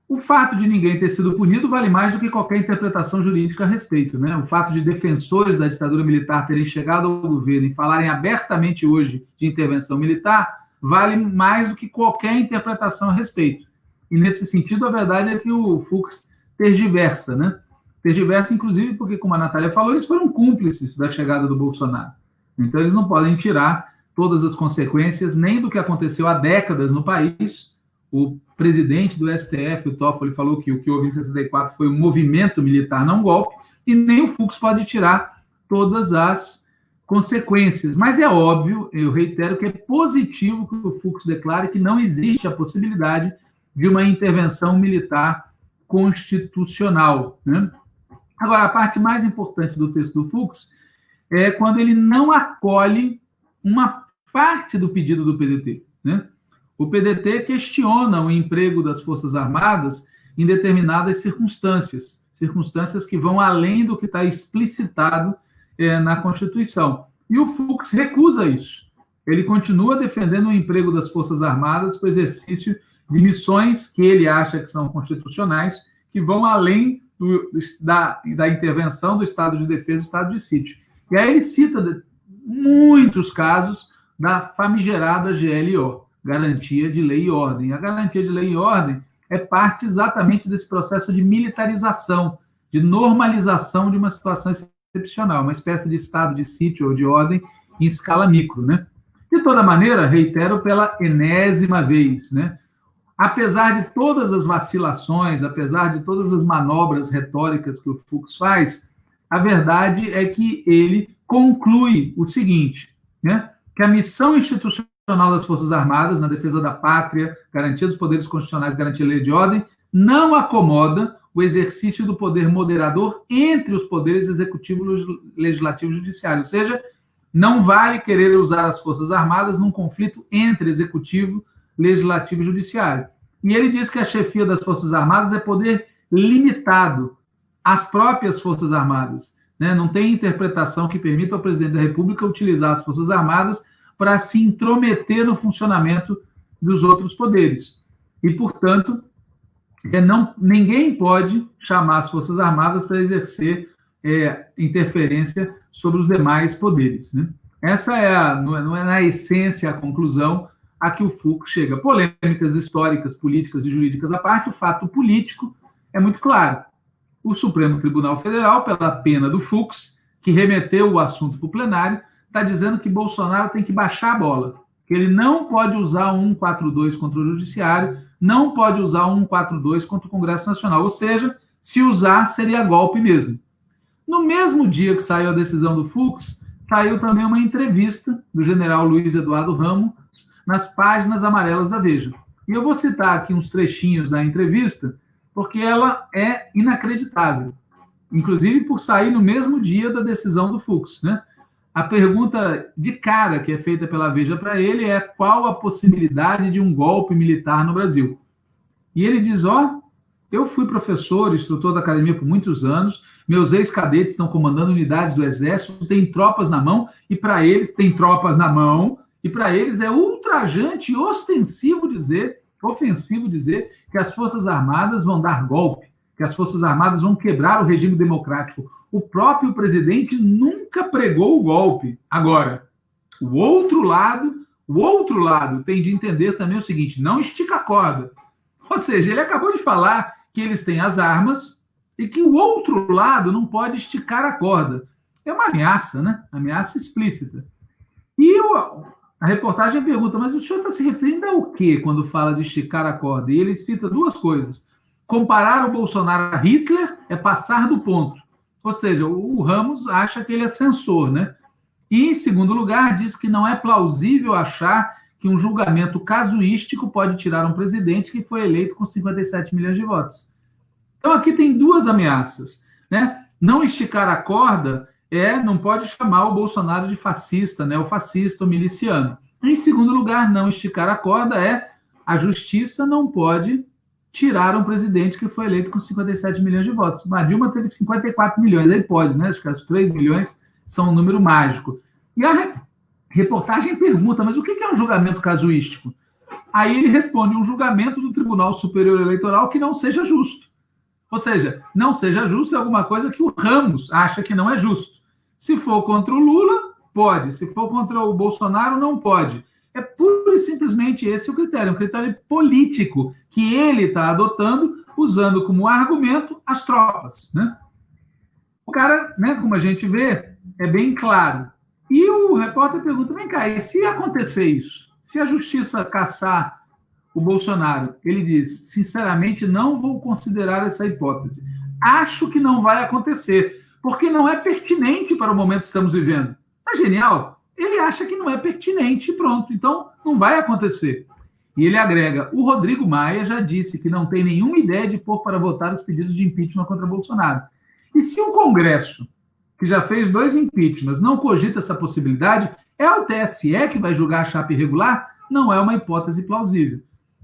O fato de ninguém ter sido punido vale mais do que qualquer interpretação jurídica a respeito, né? O fato de defensores da ditadura militar terem chegado ao governo e falarem abertamente hoje de intervenção militar vale mais do que qualquer interpretação a respeito. E, nesse sentido, a verdade é que o Fux tergiversa, né? Tergiversa, inclusive, porque, como a Natália falou, eles foram cúmplices da chegada do Bolsonaro. Então, eles não podem tirar todas as consequências nem do que aconteceu há décadas no país. O presidente do STF, o Toffoli, falou que o que houve em 64 foi um movimento militar, não um golpe, e nem o Fux pode tirar todas as consequências. Mas é óbvio, eu reitero, que é positivo que o Fux declare que não existe a possibilidade de uma intervenção militar constitucional, né? Agora, a parte mais importante do texto do Fux é quando ele não acolhe uma parte do pedido do PDT, né? O PDT questiona o emprego das Forças Armadas em determinadas circunstâncias, circunstâncias que vão além do que está explicitado na Constituição. E o Fux recusa isso. Ele continua defendendo o emprego das Forças Armadas para o exercício de missões que ele acha que são constitucionais, que vão além da intervenção do Estado de Defesa e do Estado de Sítio. E aí ele cita muitos casos da famigerada GLO, Garantia de Lei e Ordem. A Garantia de Lei e Ordem é parte exatamente desse processo de militarização, de normalização de uma situação excepcional, uma espécie de estado de sítio ou de ordem em escala micro, né? De toda maneira, reitero pela enésima vez, né? Apesar de todas as vacilações, apesar de todas as manobras retóricas que o Fux faz, a verdade é que ele conclui o seguinte, né? Que a missão institucional das Forças Armadas, na defesa da pátria, garantia dos poderes constitucionais, garantia da lei de ordem, não acomoda o exercício do poder moderador entre os poderes executivo, legislativo e judiciário. Ou seja, não vale querer usar as Forças Armadas num conflito entre executivo, legislativo e judiciário. E ele diz que a chefia das Forças Armadas é poder limitado às próprias Forças Armadas, né? Não tem interpretação que permita ao presidente da República utilizar as Forças Armadas para se intrometer no funcionamento dos outros poderes. E, portanto, ninguém pode chamar as Forças Armadas para exercer interferência sobre os demais poderes, né? Essa não é na essência a conclusão a que o Fux chega. Polêmicas históricas, políticas e jurídicas à parte, o fato político é muito claro. O Supremo Tribunal Federal, pela pena do Fux, que remeteu o assunto para o plenário, está dizendo que Bolsonaro tem que baixar a bola, que ele não pode usar o 142 contra o Judiciário, não pode usar o 142 contra o Congresso Nacional, ou seja, se usar, seria golpe mesmo. No mesmo dia que saiu a decisão do Fux, saiu também uma entrevista do general Luiz Eduardo Ramos nas páginas amarelas da Veja. E eu vou citar aqui uns trechinhos da entrevista, porque ela é inacreditável, inclusive por sair no mesmo dia da decisão do Fux, né? A pergunta de cara que é feita pela Veja para ele é qual a possibilidade de um golpe militar no Brasil. E ele diz, Eu fui professor, instrutor da academia por muitos anos, meus ex-cadetes estão comandando unidades do Exército, tem tropas na mão, e para eles, tem tropas na mão, e para eles é ultrajante e ofensivo dizer que as Forças Armadas vão dar golpe, que as Forças Armadas vão quebrar o regime democrático. O próprio presidente nunca pregou o golpe. Agora, o outro lado tem de entender também o seguinte: não estica a corda. Ou seja, ele acabou de falar que eles têm as armas e que o outro lado não pode esticar a corda. É uma ameaça, né? Ameaça explícita. E a reportagem pergunta, mas o senhor está se referindo ao quê quando fala de esticar a corda? E ele cita duas coisas. Comparar o Bolsonaro a Hitler é passar do ponto. Ou seja, o Ramos acha que ele é censor, né? E, em segundo lugar, diz que não é plausível achar que um julgamento casuístico pode tirar um presidente que foi eleito com 57 milhões de votos. Então, aqui tem duas ameaças, né? Não esticar a corda não pode chamar o Bolsonaro de fascista, né? O fascista, o miliciano. Em segundo lugar, não esticar a corda a justiça não pode tirar um presidente que foi eleito com 57 milhões de votos. A Dilma teve 54 milhões, aí pode, né? Acho que os 3 milhões são um número mágico. E a reportagem pergunta, mas o que é um julgamento casuístico? Aí ele responde, um julgamento do Tribunal Superior Eleitoral que não seja justo. Ou seja, não seja justo é alguma coisa que o Ramos acha que não é justo. Se for contra o Lula, pode. Se for contra o Bolsonaro, não pode. É pura e simplesmente esse o critério, um critério político que ele está adotando, usando como argumento as tropas, né? O cara, né, como a gente vê, é bem claro. E o repórter pergunta, vem cá, e se acontecer isso? Se a justiça caçar o Bolsonaro? Ele diz, sinceramente, não vou considerar essa hipótese. Acho que não vai acontecer, porque não é pertinente para o momento que estamos vivendo. É genial. Ele acha que não é pertinente e pronto. Então, não vai acontecer. E ele agrega, o Rodrigo Maia já disse que não tem nenhuma ideia de pôr para votar os pedidos de impeachment contra Bolsonaro. E se o Congresso, que já fez 2 impeachments, não cogita essa possibilidade, é o TSE que vai julgar a chapa irregular? Não é uma hipótese plausível.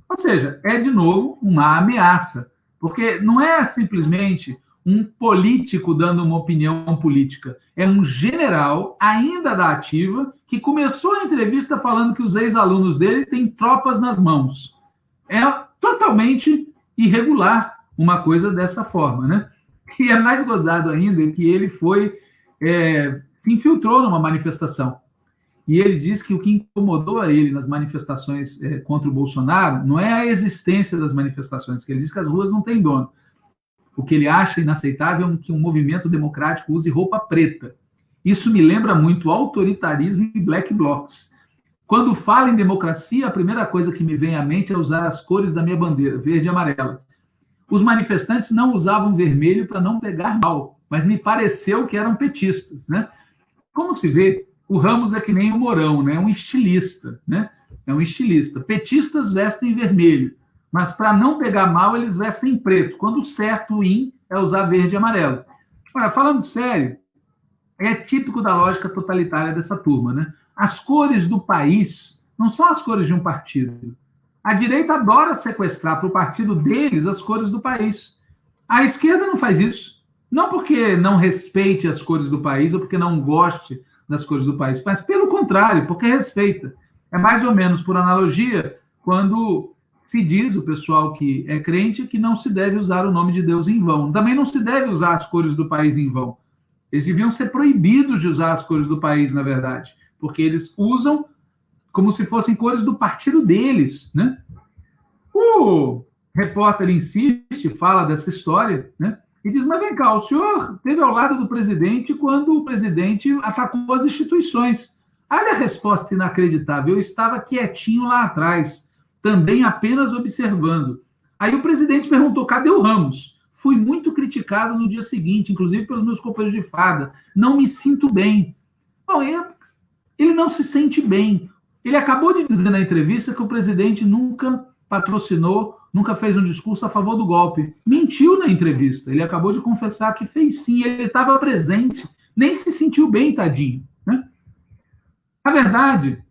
Ou seja, é, de novo, uma ameaça. Porque não é simplesmente um político dando uma opinião política. É um general, ainda da ativa, que começou a entrevista falando que os ex-alunos dele têm tropas nas mãos. É totalmente irregular uma coisa dessa forma, né? E é mais gozado ainda que ele se infiltrou numa manifestação. E ele diz que o que incomodou a ele nas manifestações contra o Bolsonaro não é a existência das manifestações, que ele diz que as ruas não têm dono. O que ele acha inaceitável é que um movimento democrático use roupa preta. Isso me lembra muito autoritarismo e black blocs. Quando falo em democracia, a primeira coisa que me vem à mente é usar as cores da minha bandeira, verde e amarela. Os manifestantes não usavam vermelho para não pegar mal, mas me pareceu que eram petistas, né? Como se vê, o Ramos é que nem o Mourão, né? É um estilista, né? É um estilista. Petistas vestem vermelho, mas para não pegar mal, eles vestem preto, quando o certo, o in, é usar verde e amarelo. Olha, falando sério, é típico da lógica totalitária dessa turma, né? As cores do país não são as cores de um partido. A direita adora sequestrar para o partido deles as cores do país. A esquerda não faz isso. Não porque não respeite as cores do país ou porque não goste das cores do país, mas pelo contrário, porque respeita. É mais ou menos por analogia quando se diz, o pessoal que é crente, que não se deve usar o nome de Deus em vão. Também não se deve usar as cores do país em vão. Eles deviam ser proibidos de usar as cores do país, na verdade, porque eles usam como se fossem cores do partido deles, né? O repórter insiste, fala dessa história, né? E diz, mas vem cá, o senhor esteve ao lado do presidente quando o presidente atacou as instituições. Olha a resposta inacreditável, eu estava quietinho lá atrás, também apenas observando. Aí o presidente perguntou, cadê o Ramos? Fui muito criticado no dia seguinte, inclusive pelos meus companheiros de farda. Não me sinto bem. Bom, ele não se sente bem. Ele acabou de dizer na entrevista que o presidente nunca patrocinou, nunca fez um discurso a favor do golpe. Mentiu na entrevista. Ele acabou de confessar que fez sim, ele estava presente. Nem se sentiu bem, tadinho, né? A verdade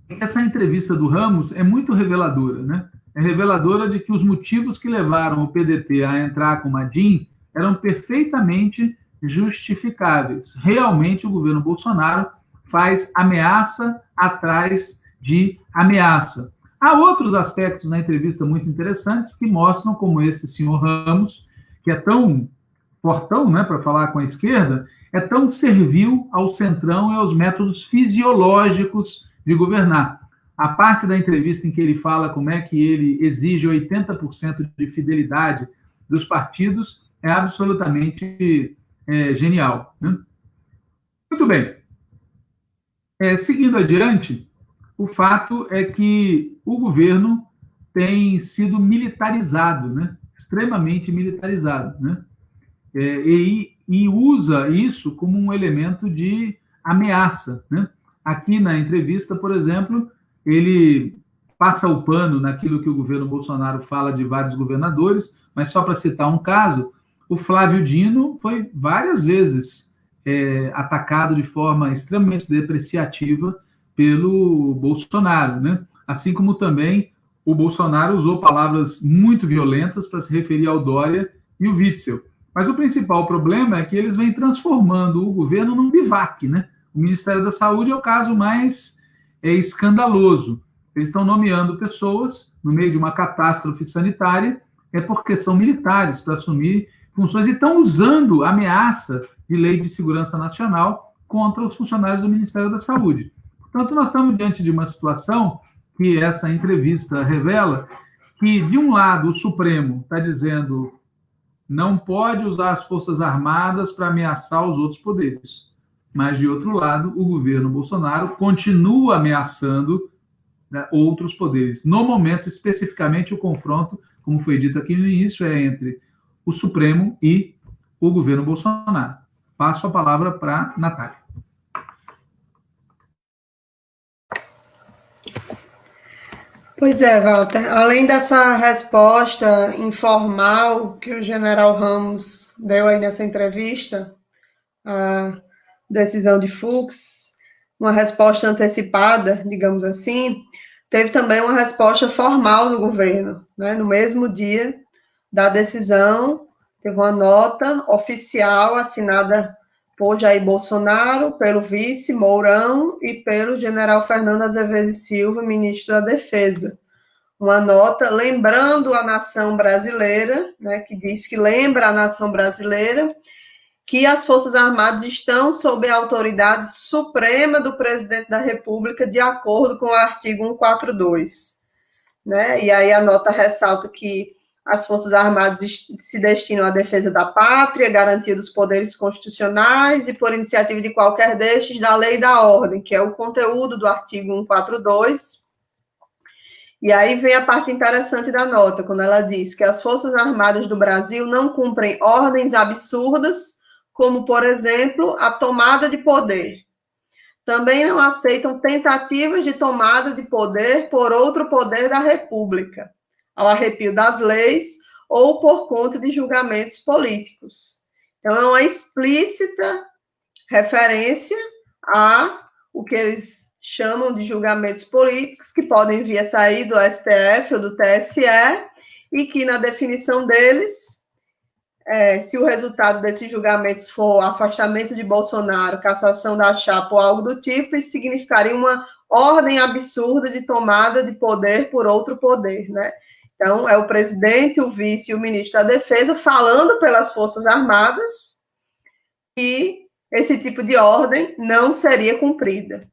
é que essa entrevista do Ramos é muito reveladora, né? é reveladora de que os motivos que levaram o PDT a entrar com uma DIN eram perfeitamente justificáveis. Realmente, o governo Bolsonaro faz ameaça atrás de ameaça. Há outros aspectos na entrevista muito interessantes que mostram como esse senhor Ramos, que é tão fortão, né, para falar com a esquerda, é tão servil ao centrão e aos métodos fisiológicos de governar. A parte da entrevista em que ele fala como é que ele exige 80% de fidelidade dos partidos é absolutamente genial, né? Muito bem. Seguindo adiante, o fato é que o governo tem sido militarizado, né? Extremamente militarizado, né? E usa isso como um elemento de ameaça, né? Aqui na entrevista, por exemplo, ele passa o pano naquilo que o governo Bolsonaro fala de vários governadores, mas só para citar um caso, o Flávio Dino foi várias vezes atacado de forma extremamente depreciativa pelo Bolsonaro, né? Assim como também o Bolsonaro usou palavras muito violentas para se referir ao Dória e o Witzel. Mas o principal problema é que eles vêm transformando o governo num bivac, né? O Ministério da Saúde é o caso mais escandaloso. Eles estão nomeando pessoas no meio de uma catástrofe sanitária, porque são militares para assumir funções e estão usando a ameaça de lei de segurança nacional contra os funcionários do Ministério da Saúde. Portanto, nós estamos diante de uma situação que essa entrevista revela que, de um lado, o Supremo está dizendo não pode usar as Forças Armadas para ameaçar os outros poderes. Mas, de outro lado, o governo Bolsonaro continua ameaçando, né, outros poderes. No momento, especificamente, o confronto, como foi dito aqui no início, é entre o Supremo e o governo Bolsonaro. Passo a palavra para a Natália. Pois é, Walter. Além dessa resposta informal que o general Ramos deu aí nessa entrevista, a decisão de Fux, uma resposta antecipada, digamos assim, teve também uma resposta formal do governo, né? No mesmo dia da decisão, teve uma nota oficial assinada por Jair Bolsonaro, pelo vice Mourão e pelo general Fernando Azevedo Silva, ministro da Defesa. Uma nota lembrando a nação brasileira, né, que diz que lembra a nação brasileira que as Forças Armadas estão sob a autoridade suprema do presidente da República, de acordo com o artigo 142. Né? E aí a nota ressalta que as Forças Armadas se destinam à defesa da pátria, garantia dos poderes constitucionais e, por iniciativa de qualquer destes, da lei e da ordem, que é o conteúdo do artigo 142. E aí vem a parte interessante da nota, quando ela diz que as Forças Armadas do Brasil não cumprem ordens absurdas, como, por exemplo, a tomada de poder. Também não aceitam tentativas de tomada de poder por outro poder da República, ao arrepio das leis ou por conta de julgamentos políticos. Então, é uma explícita referência a o que eles chamam de julgamentos políticos, que podem vir a sair do STF ou do TSE, e que, na definição deles, se o resultado desses julgamentos for afastamento de Bolsonaro, cassação da chapa ou algo do tipo, isso significaria uma ordem absurda de tomada de poder por outro poder, né? Então, é o presidente, o vice e o ministro da Defesa falando pelas Forças Armadas que esse tipo de ordem não seria cumprida.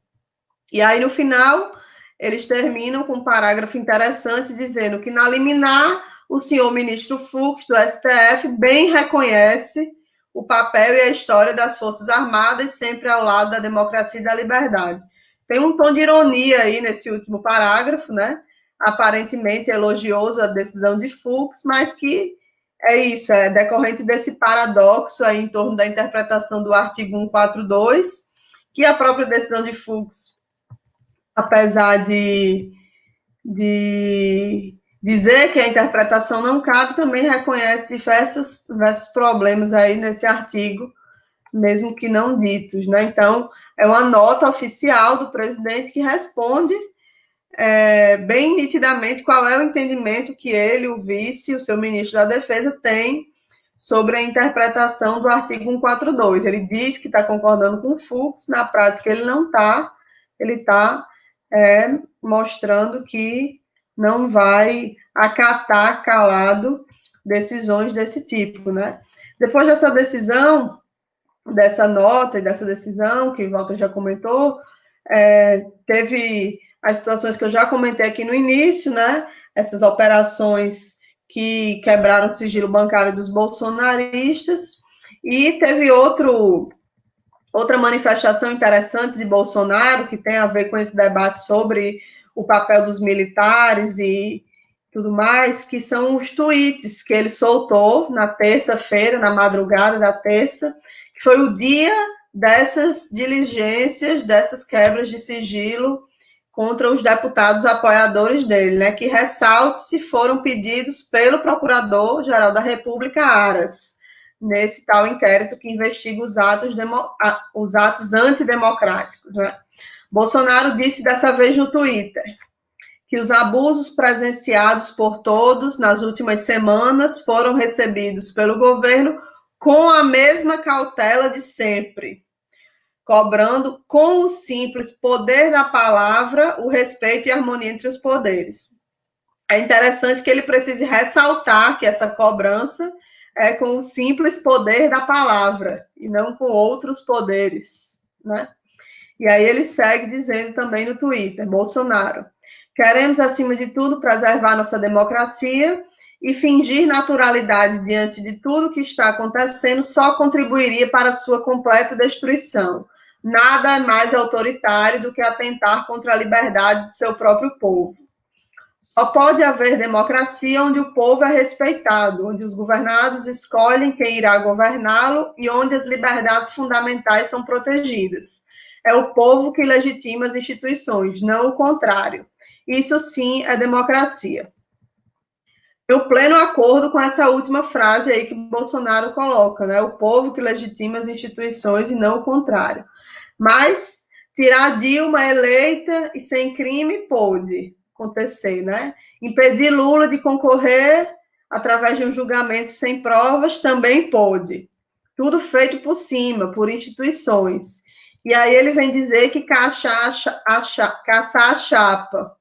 E aí, no final, eles terminam com um parágrafo interessante dizendo que, na liminar, o senhor ministro Fux, do STF, bem reconhece o papel e a história das Forças Armadas, sempre ao lado da democracia e da liberdade. Tem um tom de ironia aí nesse último parágrafo, né? Aparentemente elogioso a decisão de Fux, mas que é isso, é decorrente desse paradoxo aí em torno da interpretação do artigo 142, que a própria decisão de Fux, apesar de dizer que a interpretação não cabe, também reconhece diversos problemas aí nesse artigo, mesmo que não ditos, né? Então, é uma nota oficial do presidente que responde bem nitidamente qual é o entendimento que ele, o vice, o seu ministro da Defesa, tem sobre a interpretação do artigo 142. Ele diz que está concordando com o Fux, na prática ele não está, ele está mostrando que não vai acatar calado decisões desse tipo, né? Depois dessa decisão, dessa nota e dessa decisão, que o Walter já comentou, teve as situações que eu já comentei aqui no início, né? Essas operações que quebraram o sigilo bancário dos bolsonaristas, e teve outra manifestação interessante de Bolsonaro, que tem a ver com esse debate sobre o papel dos militares e tudo mais, que são os tweets que ele soltou na terça-feira, na madrugada da terça, que foi o dia dessas diligências, dessas quebras de sigilo contra os deputados apoiadores dele, né, que, ressalte-se, foram pedidos pelo Procurador-Geral da República, Aras, nesse tal inquérito que investiga os atos antidemocráticos, né. Bolsonaro disse dessa vez no Twitter que os abusos presenciados por todos nas últimas semanas foram recebidos pelo governo com a mesma cautela de sempre, cobrando com o simples poder da palavra o respeito e a harmonia entre os poderes. É interessante que ele precise ressaltar que essa cobrança é com o simples poder da palavra e não com outros poderes, né? E aí ele segue dizendo também no Twitter, Bolsonaro: queremos, acima de tudo, preservar nossa democracia, e fingir naturalidade diante de tudo que está acontecendo só contribuiria para a sua completa destruição. Nada é mais autoritário do que atentar contra a liberdade de seu próprio povo. Só pode haver democracia onde o povo é respeitado, onde os governados escolhem quem irá governá-lo e onde as liberdades fundamentais são protegidas. É o povo que legitima as instituições, não o contrário. Isso sim é democracia. Eu pleno acordo com essa última frase aí que Bolsonaro coloca, né? O povo que legitima as instituições e não o contrário. Mas tirar Dilma eleita e sem crime pôde acontecer, né? Impedir Lula de concorrer através de um julgamento sem provas também pôde. Tudo feito por cima, por instituições. E aí ele vem dizer que caçar a chapa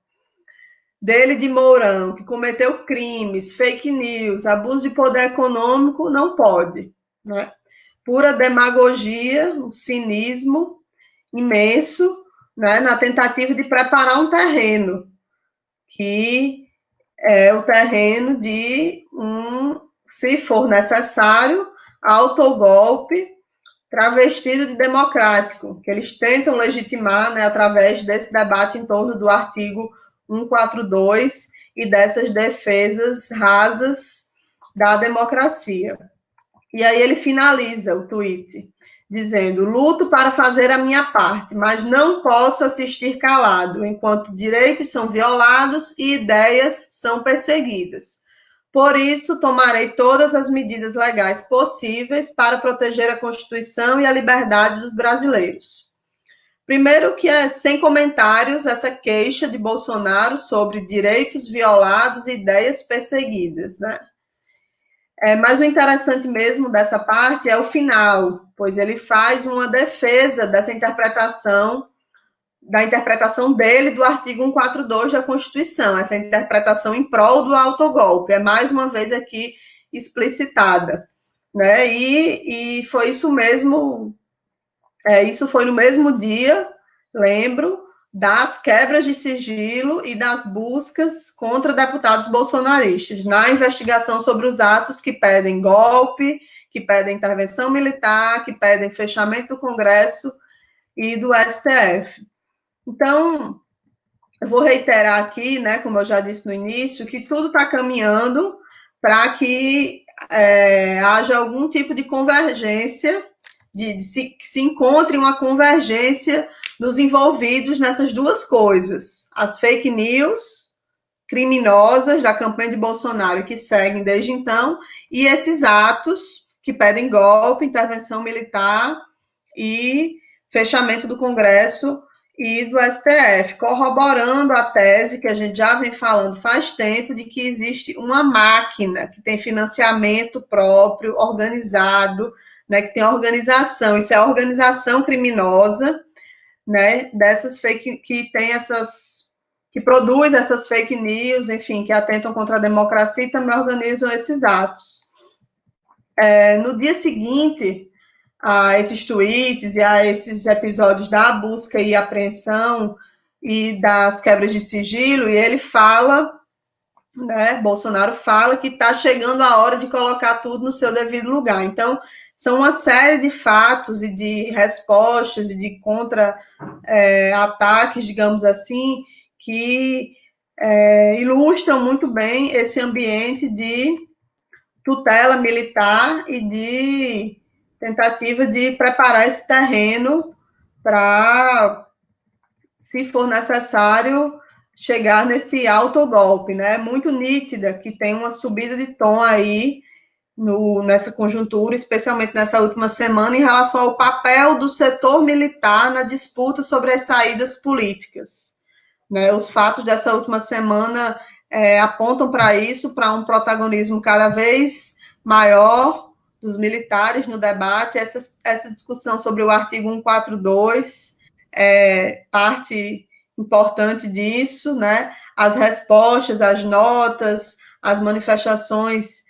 dele de Mourão, que cometeu crimes, fake news, abuso de poder econômico, não pode, né? Pura demagogia, um cinismo imenso, né, na tentativa de preparar um terreno, que é o terreno de se for necessário, autogolpe travestido de democrático, que eles tentam legitimar, né, através desse debate em torno do artigo 142 e dessas defesas rasas da democracia. E aí ele finaliza o tweet dizendo: luto para fazer a minha parte, mas não posso assistir calado, enquanto direitos são violados e ideias são perseguidas. Por isso, tomarei todas as medidas legais possíveis para proteger a Constituição e a liberdade dos brasileiros. Primeiro que é sem comentários essa queixa de Bolsonaro sobre direitos violados e ideias perseguidas, né? Mas o interessante mesmo dessa parte é o final, pois ele faz uma defesa dessa interpretação, da interpretação dele do artigo 142 da Constituição, essa interpretação em prol do autogolpe, é mais uma vez aqui explicitada, né? E foi isso mesmo. Isso foi no mesmo dia, lembro, das quebras de sigilo e das buscas contra deputados bolsonaristas, na investigação sobre os atos que pedem golpe, que pedem intervenção militar, que pedem fechamento do Congresso e do STF. Então, eu vou reiterar aqui, né, como eu já disse no início, que tudo está caminhando para que haja algum tipo de convergência, que se encontre uma convergência dos envolvidos nessas duas coisas. As fake news criminosas da campanha de Bolsonaro, que seguem desde então, e esses atos que pedem golpe, intervenção militar e fechamento do Congresso e do STF, corroborando a tese que a gente já vem falando faz tempo, de que existe uma máquina que tem financiamento próprio, organizado, né, que tem organização, isso é organização criminosa, né, dessas fake, que tem essas, que produz essas fake news, enfim, que atentam contra a democracia e também organizam esses atos. No dia seguinte a esses tweets e a esses episódios da busca e apreensão e das quebras de sigilo, e ele fala, né, Bolsonaro fala que está chegando a hora de colocar tudo no seu devido lugar. Então, são uma série de fatos e de respostas e de contra-ataques, digamos assim, que ilustram muito bem esse ambiente de tutela militar e de tentativa de preparar esse terreno para, se for necessário, chegar nesse autogolpe, né? Muito nítida, que tem uma subida de tom aí nessa conjuntura, especialmente nessa última semana, em relação ao papel do setor militar na disputa sobre as saídas políticas, né? Os fatos dessa última semana apontam para isso, para um protagonismo cada vez maior dos militares no debate. Essa discussão sobre o artigo 142 é parte importante disso, né? As respostas, as notas, as manifestações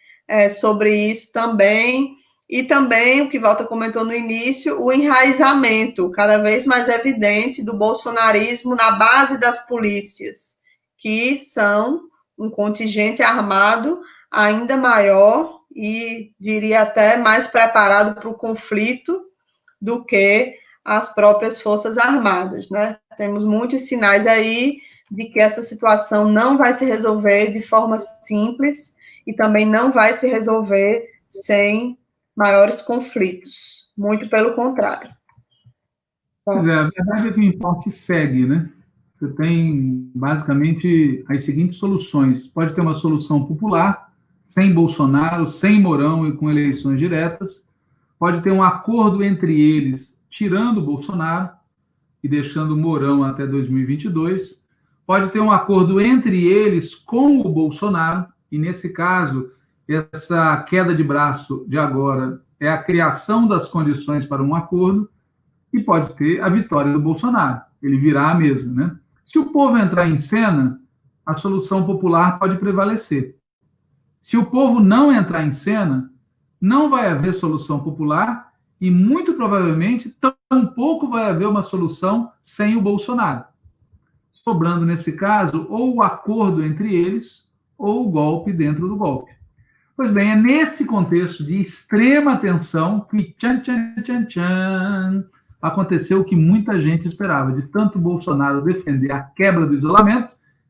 sobre isso também, e também, o que Walter comentou no início, o enraizamento cada vez mais evidente do bolsonarismo na base das polícias, que são um contingente armado ainda maior e, diria até, mais preparado para o conflito do que as próprias Forças Armadas, né? Temos muitos sinais aí de que essa situação não vai se resolver de forma simples e também não vai se resolver sem maiores conflitos. Muito pelo contrário. Pois é, a verdade é que o empate segue, né? Você tem, basicamente, as seguintes soluções. Pode ter uma solução popular, sem Bolsonaro, sem Mourão e com eleições diretas. Pode ter um acordo entre eles, tirando o Bolsonaro e deixando o Mourão até 2022. Pode ter um acordo entre eles com o Bolsonaro, e, nesse caso, essa queda de braço de agora é a criação das condições para um acordo, e pode ter a vitória do Bolsonaro, ele virar a mesa, né? Se o povo entrar em cena, a solução popular pode prevalecer. Se o povo não entrar em cena, não vai haver solução popular e, muito provavelmente, tampouco vai haver uma solução sem o Bolsonaro. Sobrando, nesse caso, ou o acordo entre eles ou o golpe dentro do golpe. Pois bem, é nesse contexto de extrema tensão que aconteceu o que muita gente esperava, de tanto Bolsonaro defender a quebra do isolamento,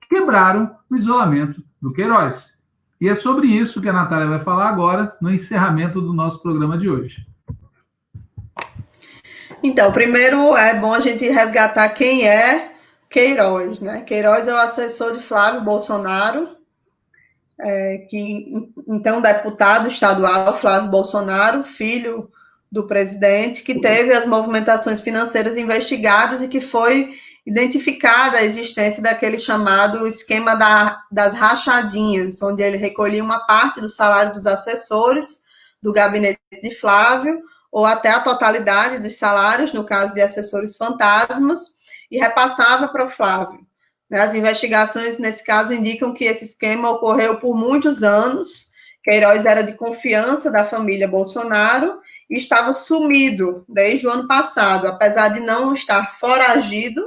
quebraram o isolamento do Queiroz. E é sobre isso que a Natália vai falar agora, no encerramento do nosso programa de hoje. Então, primeiro é bom a gente resgatar quem é Queiroz, né? Queiroz é o assessor de Flávio Bolsonaro, que então deputado estadual Flávio Bolsonaro, filho do presidente, que teve as movimentações financeiras investigadas e que foi identificada a existência daquele chamado esquema das rachadinhas, onde ele recolhia uma parte do salário dos assessores do gabinete de Flávio, ou até a totalidade dos salários, no caso de assessores fantasmas, e repassava para o Flávio. As investigações, nesse caso, indicam que esse esquema ocorreu por muitos anos. Queiroz era de confiança da família Bolsonaro e estava sumido desde o ano passado, apesar de não estar foragido,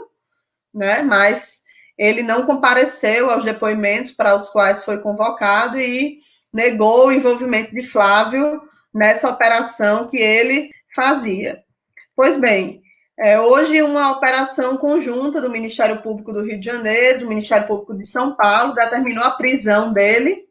né? Mas ele não compareceu aos depoimentos para os quais foi convocado e negou o envolvimento de Flávio nessa operação que ele fazia. Pois bem, hoje uma operação conjunta do Ministério Público do Rio de Janeiro, do Ministério Público de São Paulo, determinou a prisão dele,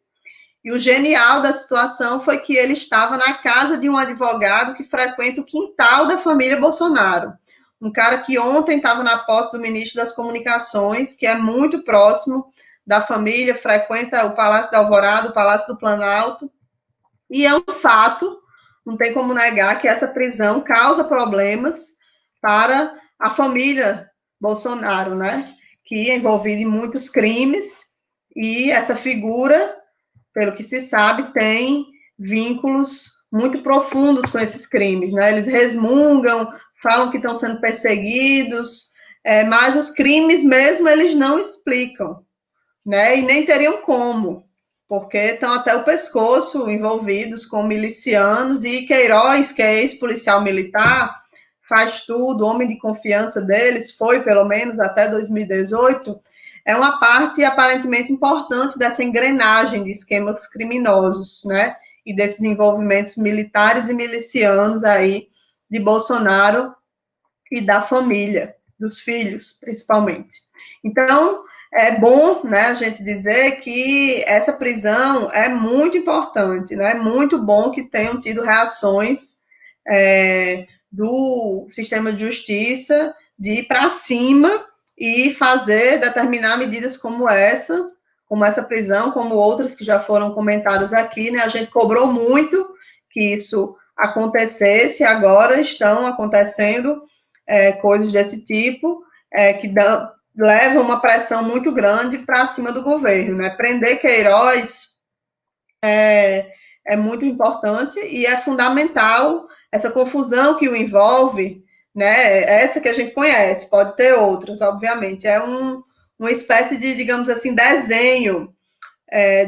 e o genial da situação foi que ele estava na casa de um advogado que frequenta o quintal da família Bolsonaro, um cara que ontem estava na posse do ministro das Comunicações, que é muito próximo da família, frequenta o Palácio da Alvorada, o Palácio do Planalto, e é um fato, não tem como negar que essa prisão causa problemas para a família Bolsonaro, né? Que é envolvido em muitos crimes, e essa figura, pelo que se sabe, tem vínculos muito profundos com esses crimes, né? Eles resmungam, falam que estão sendo perseguidos, mas os crimes mesmo eles não explicam, né? E nem teriam como, porque estão até o pescoço envolvidos com milicianos, e Queiroz, que é ex-policial militar, faz tudo, homem de confiança deles, foi pelo menos até 2018, é uma parte aparentemente importante dessa engrenagem de esquemas criminosos, né? E desses envolvimentos militares e milicianos aí de Bolsonaro e da família, dos filhos, principalmente. Então, é bom, né, a gente dizer que essa prisão é muito importante, né? É muito bom que tenham tido reações do sistema de justiça de ir para cima e determinar medidas como essa prisão, como outras que já foram comentadas aqui, né? A gente cobrou muito que isso acontecesse, agora estão acontecendo coisas desse tipo, que levam uma pressão muito grande para cima do governo, né? Prender Queiroz é muito importante e é fundamental essa confusão que o envolve, né? Essa que a gente conhece, pode ter outras, obviamente. É uma espécie de, digamos assim, desenho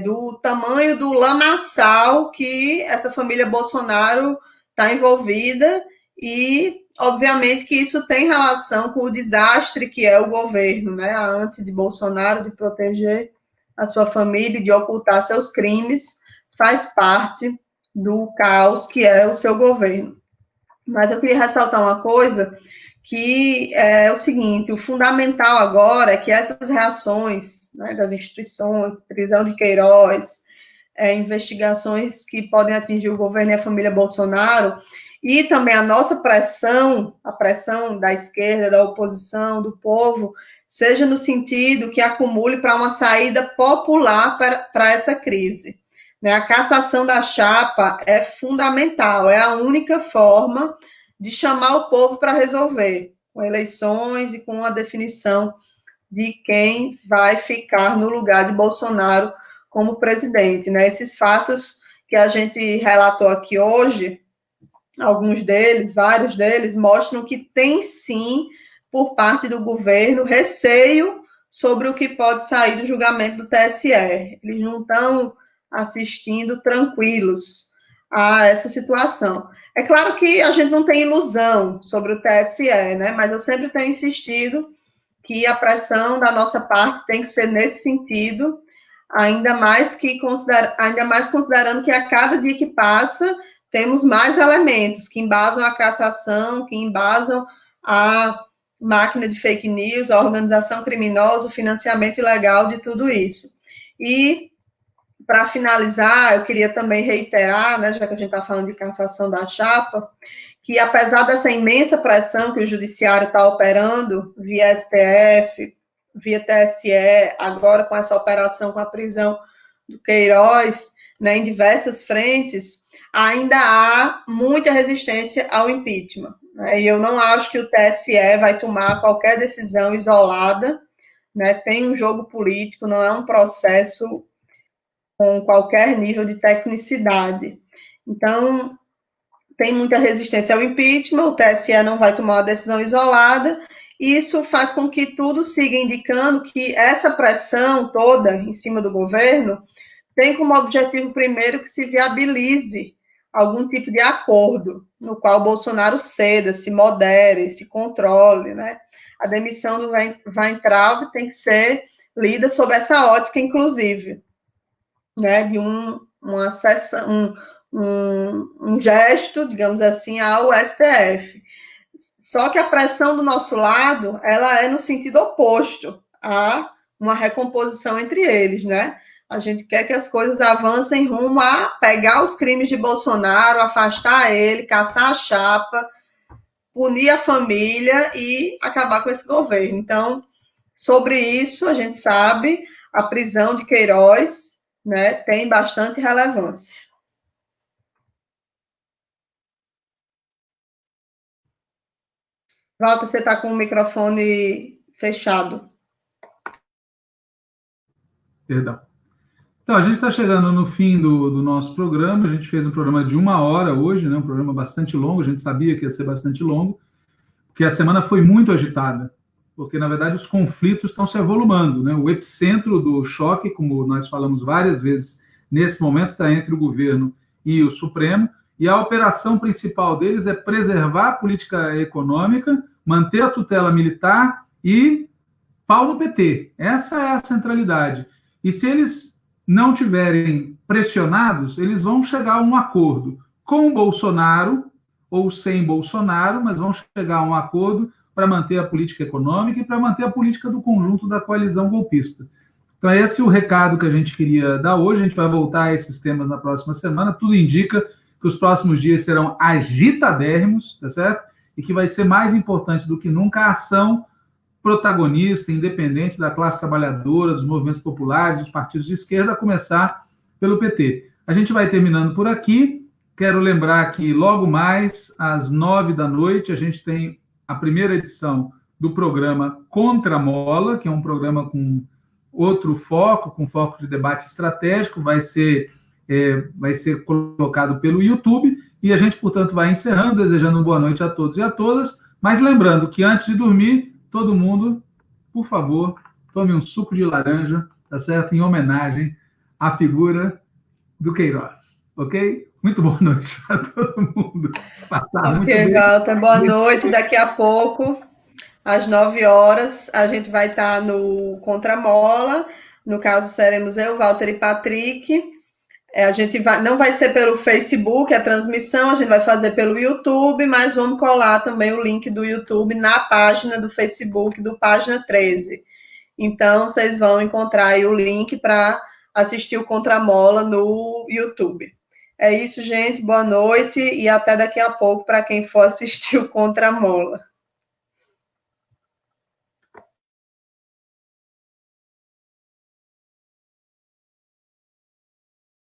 do tamanho do lamaçal que essa família Bolsonaro está envolvida, e obviamente que isso tem relação com o desastre que é o governo, né? A ânsia de Bolsonaro de proteger a sua família, de ocultar seus crimes, faz parte do caos que é o seu governo. Mas eu queria ressaltar uma coisa, que é o seguinte: o fundamental agora é que essas reações, né, das instituições, prisão de Queiroz, investigações que podem atingir o governo e a família Bolsonaro, e também a nossa pressão, a pressão da esquerda, da oposição, do povo, seja no sentido que acumule para uma saída popular para essa crise. Né? A cassação da chapa é fundamental, é a única forma de chamar o povo para resolver, com eleições e com a definição de quem vai ficar no lugar de Bolsonaro como presidente, né? Esses fatos que a gente relatou aqui hoje, alguns deles, vários deles, mostram que tem sim, por parte do governo, receio sobre o que pode sair do julgamento do TSE. Eles não estão assistindo tranquilos a essa situação. É claro que a gente não tem ilusão sobre o TSE, né? Mas eu sempre tenho insistido que a pressão da nossa parte tem que ser nesse sentido, ainda mais considerando que a cada dia que passa temos mais elementos que embasam a cassação, que embasam a máquina de fake news, a organização criminosa, o financiamento ilegal de tudo isso. E, para finalizar, eu queria também reiterar, né, já que a gente está falando de cassação da chapa, que apesar dessa imensa pressão que o judiciário está operando, via STF, via TSE, agora com essa operação com a prisão do Queiroz, né, em diversas frentes, ainda há muita resistência ao impeachment. Né, e eu não acho que o TSE vai tomar qualquer decisão isolada, né, tem um jogo político, não é um processo com qualquer nível de tecnicidade. Então, tem muita resistência ao impeachment, o TSE não vai tomar uma decisão isolada, e isso faz com que tudo siga indicando que essa pressão toda em cima do governo tem como objetivo primeiro que se viabilize algum tipo de acordo no qual Bolsonaro ceda, se modere, se controle, né? A demissão do Weintraub tem que ser lida sob essa ótica, inclusive, né? De uma sessão, um gesto, digamos assim, ao STF. Só que a pressão do nosso lado, ela é no sentido oposto a uma recomposição entre eles, né? A gente quer que as coisas avancem rumo a pegar os crimes de Bolsonaro, afastar ele, caçar a chapa, punir a família e acabar com esse governo. Então, sobre isso, a gente sabe, a prisão de Queiroz, né, tem bastante relevância. Walter, você está com o microfone Fechado. Perdão. Então, a gente está chegando no fim do nosso programa. A gente fez um programa de 1 hora hoje, né? Um programa bastante longo. A gente sabia que ia ser bastante longo, porque a semana foi muito agitada, porque, na verdade, os conflitos estão se avolumando, né? O epicentro do choque, como nós falamos várias vezes, nesse momento está entre o governo e o Supremo, e a operação principal deles é preservar a política econômica, manter a tutela militar e pau no PT. Essa é a centralidade. E se eles não tiverem pressionados, eles vão chegar a um acordo com Bolsonaro ou sem Bolsonaro, mas vão chegar a um acordo para manter a política econômica e para manter a política do conjunto da coalizão golpista. Então, esse é o recado que a gente queria dar hoje. A gente vai voltar a esses temas na próxima semana. Tudo indica que os próximos dias serão agitadérrimos, tá certo? E que vai ser mais importante do que nunca a ação protagonista, independente da classe trabalhadora, dos movimentos populares, dos partidos de esquerda, a começar pelo PT. A gente vai terminando por aqui. Quero lembrar que logo mais, às 21h, a gente tem a primeira edição do programa Contra a Mola, que é um programa com outro foco, com foco de debate estratégico, vai ser colocado pelo YouTube, e a gente, portanto, vai encerrando, desejando boa noite a todos e a todas, mas lembrando que antes de dormir, todo mundo, por favor, tome um suco de laranja, tá certo? Em homenagem à figura do Queiroz, ok? Muito boa noite para todo mundo. Ok, Walter, boa noite. Daqui a pouco, às 9h, a gente vai estar no Contramola. No caso, seremos eu, Walter e Patrick. A gente não vai ser pelo Facebook a transmissão, a gente vai fazer pelo YouTube, mas vamos colar também o link do YouTube na página do Facebook do Página 13. Então, vocês vão encontrar aí o link para assistir o Contramola no YouTube. É isso, gente. Boa noite e até daqui a pouco para quem for assistir o Contramola.